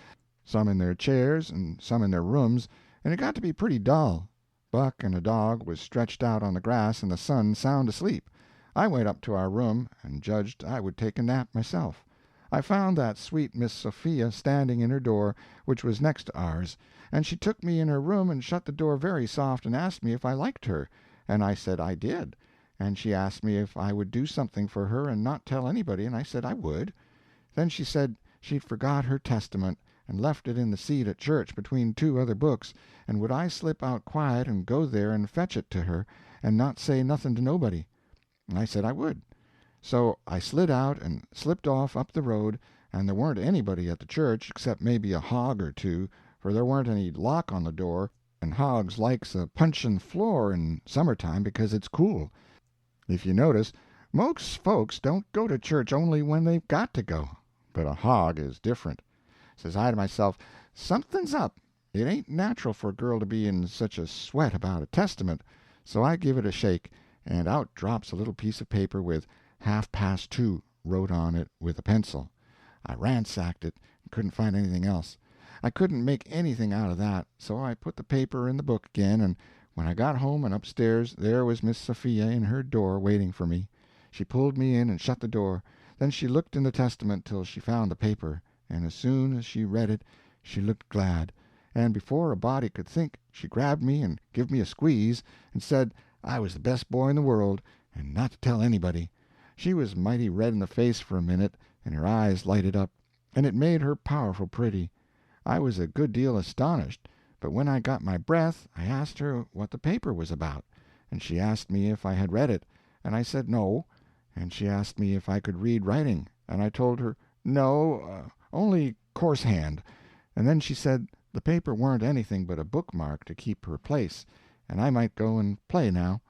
some in their chairs and some in their rooms, and it got to be pretty dull. Buck and a dog was stretched out on the grass in the sun sound asleep. I went up to our room and judged I would take a nap myself. I found that sweet Miss Sophia standing in her door, which was next to ours, and she took me in her room and shut the door very soft and asked me if I liked her, and I said I did, and she asked me if I would do something for her and not tell anybody, and I said I would. Then she said she'd forgot her Testament and left it in the seat at church between 2 other books, and would I slip out quiet and go there and fetch it to her, and not say nothing to nobody. And I said I would. So I slid out and slipped off up the road, and there warn't anybody at the church except maybe a hog or two, for there warn't any lock on the door, and hogs likes a punchin' floor in summertime because it's cool. If you notice, most folks don't go to church only when they've got to go, but a hog is different. Says I to myself, something's up. It ain't natural for a girl to be in such a sweat about a Testament, so I give it a shake, and out drops a little piece of paper with 2:30 wrote on it with a pencil. I ransacked it and couldn't find anything else. I couldn't make anything out of that, so I put the paper in the book again, and when I got home and upstairs there was Miss Sophia in her door waiting for me. She pulled me in and shut the door. Then she looked in the Testament till she found the paper, and as soon as she read it she looked glad, and before a body could think she grabbed me and give me a squeeze and said I was the best boy in the world and not to tell anybody. She was mighty red in the face for a minute, and her eyes lighted up, and it made her powerful pretty. I was a good deal astonished, but when I got my breath I asked her what the paper was about, and she asked me if I had read it, and I said no, and she asked me if I could read writing, and I told her no, only coarse hand, and then she said the paper warn't anything but a bookmark to keep her place, and I might go and play now.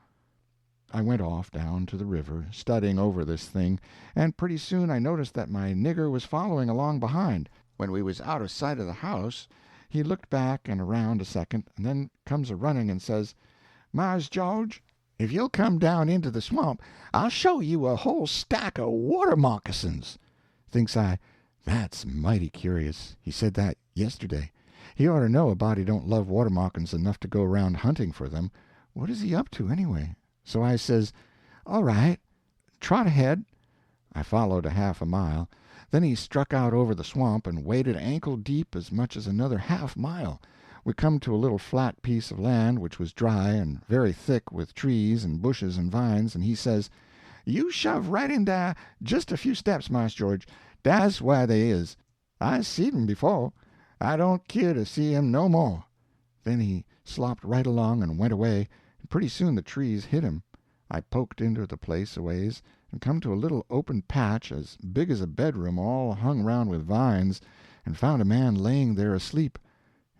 I went off down to the river, studying over this thing, and pretty soon I noticed that my nigger was following along behind. When we was out of sight of the house, he looked back and around a second, and then comes a-running and says, "Mars George, if you'll come down into the swamp, I'll show you a whole stack of water moccasins." Thinks I, that's mighty curious. He said that yesterday. He ought to know a body don't love water moccasins enough to go around hunting for them. What is he up to, anyway? So I says, all right, trot ahead. I followed a half a mile. Then he struck out over the swamp and waded ankle deep as much as another half mile. We come to a little flat piece of land which was dry and very thick with trees and bushes and vines, and he says, "You shove right in dah just a few steps, Mars George. Dah's whah they is. I seed 'em befo'. I don't keer to see 'em no mo'." Then he slopped right along and went away, and pretty soon the trees hid him. I poked into the place a ways, and come to a little open patch as big as a bedroom all hung round with vines, and found a man laying there asleep,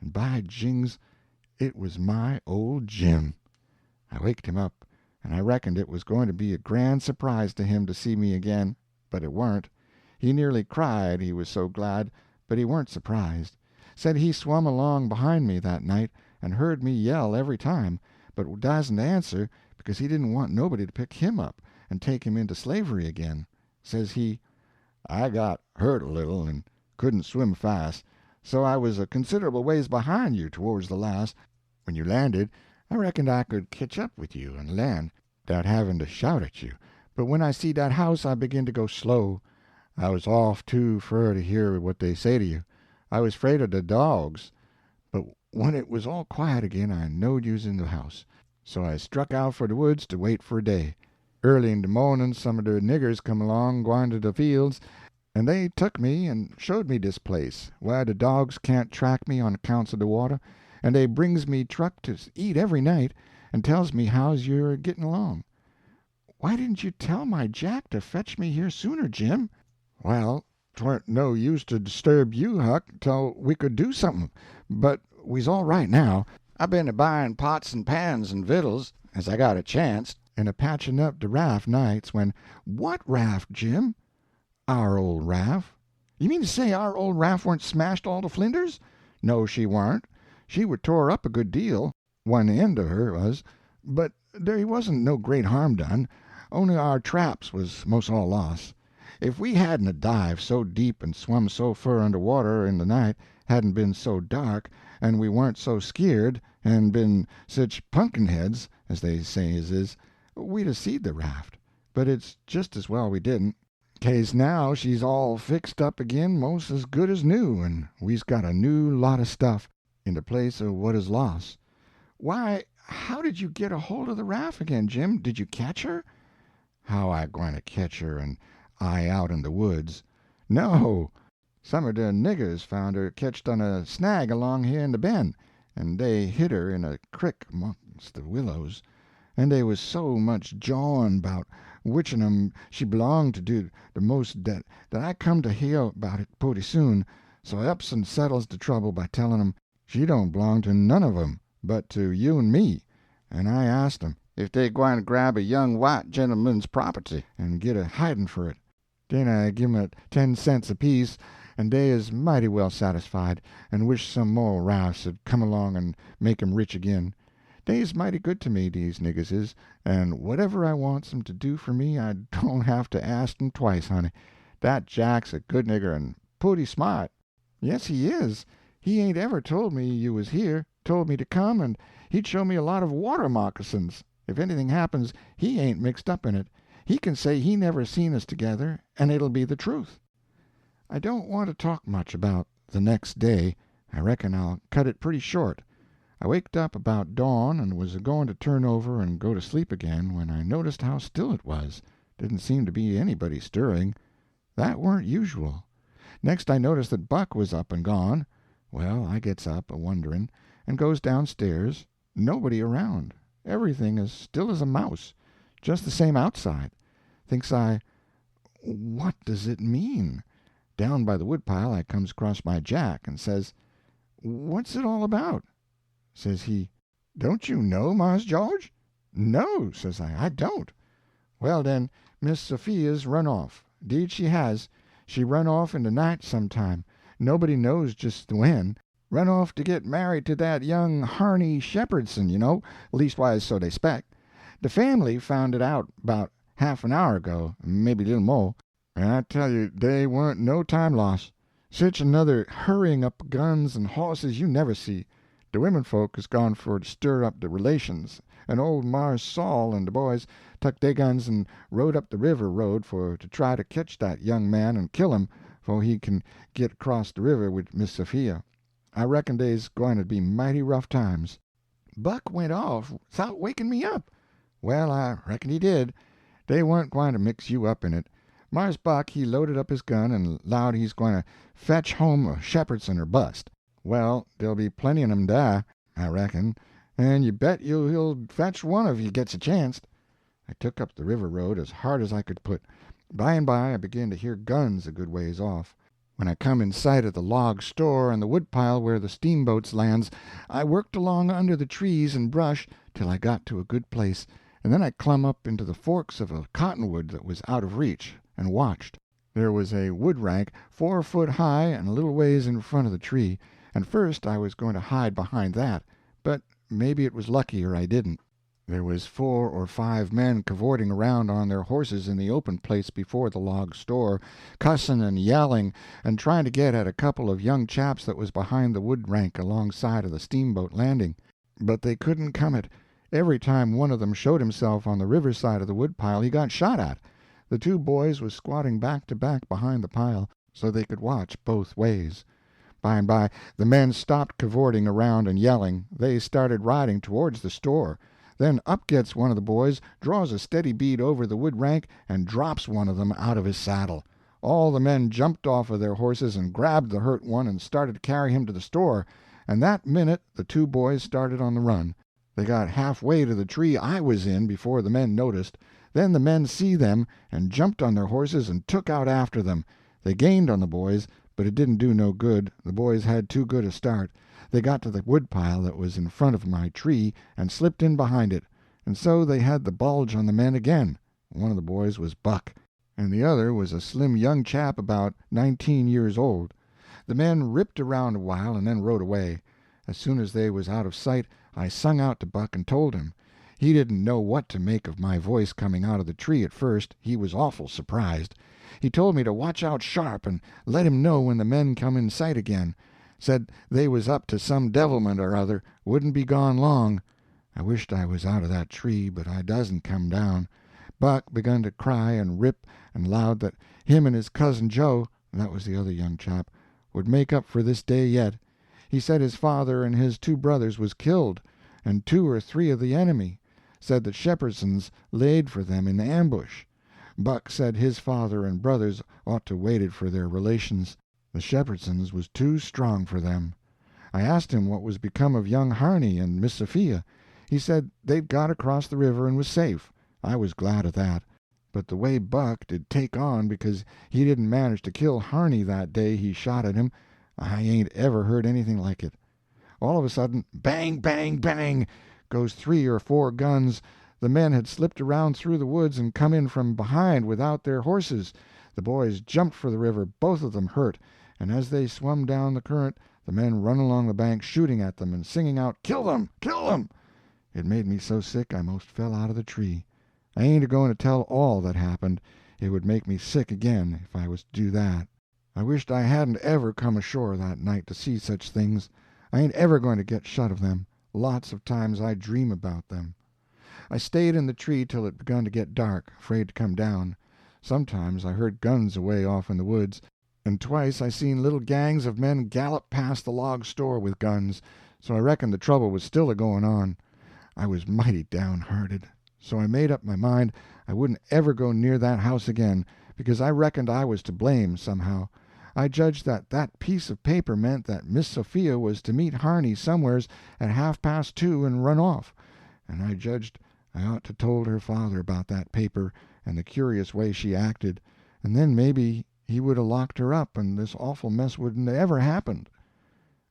and by jings, it was my old Jim. I waked him up, and I reckoned it was going to be a grand surprise to him to see me again, but it warn't. He nearly cried, he was so glad, but he warn't surprised. Said he swum along behind me that night and heard me yell every time, but dasn't answer because he didn't want nobody to pick him up and take him into slavery again. Says he, "I got hurt a little and couldn't swim fast, so I was a considerable ways behind you towards the last. When you landed, I reckoned I could ketch up with you and land, 'thout having to shout at you, but when I see that house I begin to go slow. I was off too fur to hear what they say to you. I was afraid of the dogs, but when it was all quiet again I knowed you was in the house, so I struck out for the woods to wait for day. Early in the morning some of the niggers come along gwine to the fields, and they took me and showed me dis place, where the dogs can't track me on accounts of the water, and they brings me truck to eat every night, and tells me how's you're getting along. Why didn't you tell my Jack to fetch me here sooner, Jim?" "Well, 'twa'n't no use to disturb you, Huck, till we could do something, but we's all right now. I been a-buying pots and pans and vittles, as I got a chance, and a-patching up the raft nights when—" "What raft, Jim?" "Our old raft." "You mean to say our old raft warn't smashed all to flinders?" "No, she warn't. She were tore up a good deal, one end of her was, but there wasn't no great harm done, only our traps was most all lost. If we hadn't a dived so deep and swum so fur under water in the night, hadn't been so dark, and we warn't so skeered, and been sich punkin-heads, as they say is, we'd a seed the raft. But it's just as well we didn't, 'case now she's all fixed up agin most as good as new, and we's got a new lot of stuff in the place of what is lost." "Why, how did you get a hold of the raft again, Jim? Did you catch her?" "How I gwine to ketch her and I out in the woods? No. Some of de niggers found her ketched on a snag along here in the bend, and they hid her in a crick amongst the willows, and they was so much jawing 'bout which on 'em she belonged to do the most dat I come to hear about it pooty soon, so I ups and settles the trouble by tellin' 'em she don't belong to none of 'em but to you and me, and I asked 'em if they gwine to grab a young white gentleman's property and git a hidin' for it. Den I give 'em 10 cents apiece, and dey is mighty well satisfied, and wish some more rafts had come along and make 'em rich agin. Dey is mighty good to me, dese niggers is, and whatever I wants 'em to do for me I don't have to ask 'em twice, honey. Dat Jack's a good nigger and pooty smart." "Yes, he is. He ain't ever told me you was here, told me to come, and he'd show me a lot of water moccasins. If anything happens, he ain't mixed up in it. He can say he never seen us together, and it'll be the truth." I don't want to talk much about the next day. I reckon I'll cut it pretty short. I waked up about dawn and was a-going to turn over and go to sleep again when I noticed how still it was. Didn't seem to be anybody stirring. That weren't usual. Next I noticed that Buck was up and gone. Well, I gets up, a-wondering, and goes downstairs. Nobody around. Everything as still as a mouse. Just the same outside. Thinks I, what does it mean? Down by the woodpile I comes across my Jack, and says, "What's it all about?" Says he, "Don't you know, Mars George?" "No," says I don't. "Well, den, Miss Sophia's run off. 'Deed she has. She run off in the night sometime. Nobody knows just when. Run off to get married to that young Harney Shepherdson, you know, leastwise so they spec. The family found it out 'bout half an hour ago, maybe a little mo', and I tell you dey warn't no time lost. Sich another hurrying up guns and hosses you never see. De women folk is gone for to stir up de relations, and old Mars Saul and de boys tuck dey guns and rode up the river road for to try to ketch dat young man and kill him 'fore he can git across de river wid Miss Sophia. I reckon dey's going to be mighty rough times." "Buck went off 'thout wakin' me up." "Well, I reckon he did. Dey warn't gwine to mix you up in it. Mars Buck he loaded up his gun and 'lowed he's gwine to fetch home a Shepherdson or bust. Well, dey'll be plenty of 'em dah, I reckon, and you bet you he'll fetch one if he gets a chancet." I took up the river road as hard as I could put. By and by I began to hear guns a good ways off. When I come in sight of the log store and the woodpile where the steamboats lands, I worked along under the trees and brush till I got to a good place, and then I clumb up into the forks of a cottonwood that was out of reach, and watched. There was a wood rank 4 foot high and a little ways in front of the tree, and first I was going to hide behind that, but maybe it was luckier I didn't. There was 4 or 5 men cavorting around on their horses in the open place before the log store, cussin' and yelling, and trying to get at a couple of young chaps that was behind the wood rank alongside of the steamboat landing. But they couldn't come it. Every time one of them showed himself on the river side of the woodpile he got shot at. The 2 boys was squatting back to back behind the pile, so they could watch both ways. By and by the men stopped cavorting around and yelling. They started riding towards the store. Then up gets one of the boys, draws a steady bead over the wood rank, and drops one of them out of his saddle. All the men jumped off of their horses and grabbed the hurt one and started to carry him to the store, and that minute the 2 boys started on the run. They got halfway to the tree I was in before the men noticed. Then the men see them, and jumped on their horses and took out after them. They gained on the boys, but it didn't do no good, the boys had too good a start. They got to the woodpile that was in front of my tree, and slipped in behind it, and so they had the bulge on the men again. One of the boys was Buck, and the other was a slim young chap about 19 years old. The men ripped around a while and then rode away. As soon as they was out of sight, I sung out to Buck and told him. He didn't know what to make of my voice coming out of the tree at first. He was awful surprised. He told me to watch out sharp and let him know when the men come in sight again. Said they was up to some devilment or other, wouldn't be gone long. I wished I was out of that tree, but I doesn't come down. Buck begun to cry and rip, and 'lowed that him and his cousin Joe, that was the other young chap, would make up for this day yet. He said his father and his 2 brothers was killed, and 2 or 3 of the enemy. Said that Shepherdsons laid for them in ambush. Buck said his father and brothers ought to waited for their relations. The Shepherdsons was too strong for them. I asked him what was become of young Harney and Miss Sophia. He said they'd got across the river and was safe. I was glad of that. But the way Buck did take on because he didn't manage to kill Harney that day he shot at him, I ain't ever heard anything like it. All of a sudden, bang, bang, bang, goes 3 or 4 guns. The men had slipped around through the woods and come in from behind without their horses. The boys jumped for the river, both of them hurt, and as they swum down the current the men run along the bank shooting at them and singing out, "Kill them! Kill them!" It made me so sick I most fell out of the tree. I ain't a-going to tell all that happened. It would make me sick again if I was to do that. I wished I hadn't ever come ashore that night to see such things. I ain't ever going to get shut of them. Lots of times I dream about them. I stayed in the tree till it begun to get dark, afraid to come down. Sometimes I heard guns away off in the woods, and twice I seen little gangs of men gallop past the log store with guns, so I reckoned the trouble was still a-going on. I was mighty downhearted, so I made up my mind I wouldn't ever go near that house again, because I reckoned I was to blame somehow. I judged that that piece of paper meant that Miss Sophia was to meet Harney somewheres at 2:30 and run off, and I judged I ought to told her father about that paper and the curious way she acted, and then maybe he would 'a' locked her up and this awful mess wouldn't ever happened.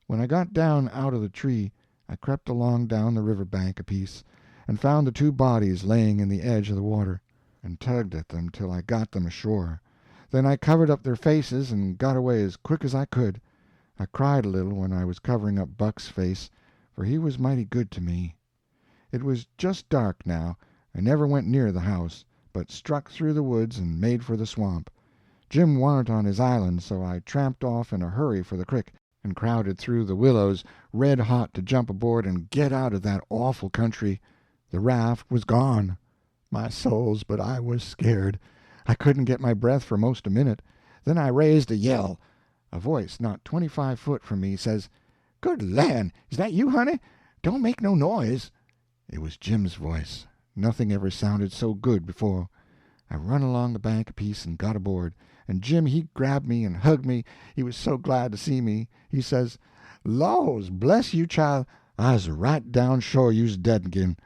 When I got down out of the tree, I crept along down the river bank a piece, and found the 2 bodies laying in the edge of the water, and tugged at them till I got them ashore. Then I covered up their faces and got away as quick as I could. I cried a little when I was covering up Buck's face, for he was mighty good to me. It was just dark now. I never went near the house, but struck through the woods and made for the swamp. Jim warn't on his island, so I tramped off in a hurry for the crick, and crowded through the willows, red hot to jump aboard and get out of that awful country. The raft was gone. My souls, but I was scared. I couldn't get my breath for most a minute. Then I raised a yell. A voice not 25 foot from me says, Good land, is that you, honey? Don't make no noise." It was Jim's voice. Nothing ever sounded so good before. I run along the bank a piece and got aboard, and Jim he grabbed me and hugged me, he was so glad to see me. He says, "Laws, bless you, child, I's right down sure you's dead agin.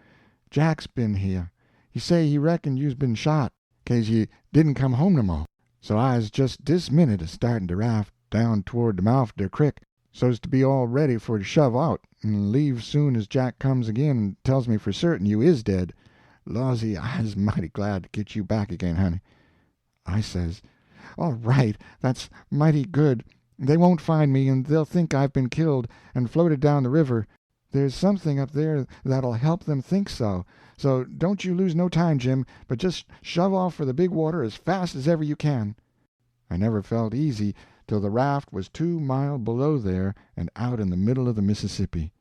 Jack's been here. He say he reckon you's been shot, 'case you didn't come home no more. So I's just dis minute a starting de raft down toward de mouth of de crick, so's to be all ready for to shove out and leave soon as Jack comes agin and tells me for certain you is dead. Lawsy, I's mighty glad to get you back again, honey." I says, "All right, that's mighty good. They won't find me, and they'll think I've been killed and floated down the river. There's something up there that'll help them think so. So don't you lose no time, Jim, but just shove off for the big water as fast as ever you can." I never felt easy till the raft was 2 mile below there and out in the middle of the Mississippi.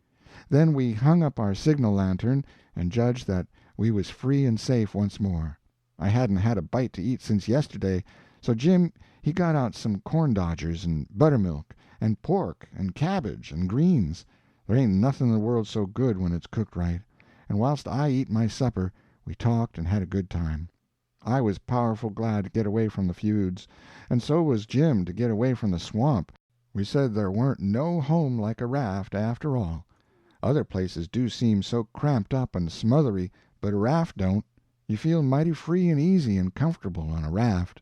Then we hung up our signal lantern and judged that we was free and safe once more. I hadn't had a bite to eat since yesterday, so Jim he got out some corn dodgers and buttermilk and pork and cabbage and greens. There ain't nothing in the world so good when it's cooked right, and whilst I eat my supper we talked and had a good time. I was powerful glad to get away from the feuds, and so was Jim to get away from the swamp. We said there warn't no home like a raft after all. Other places do seem so cramped up and smothery, but a raft don't. You feel mighty free and easy and comfortable on a raft.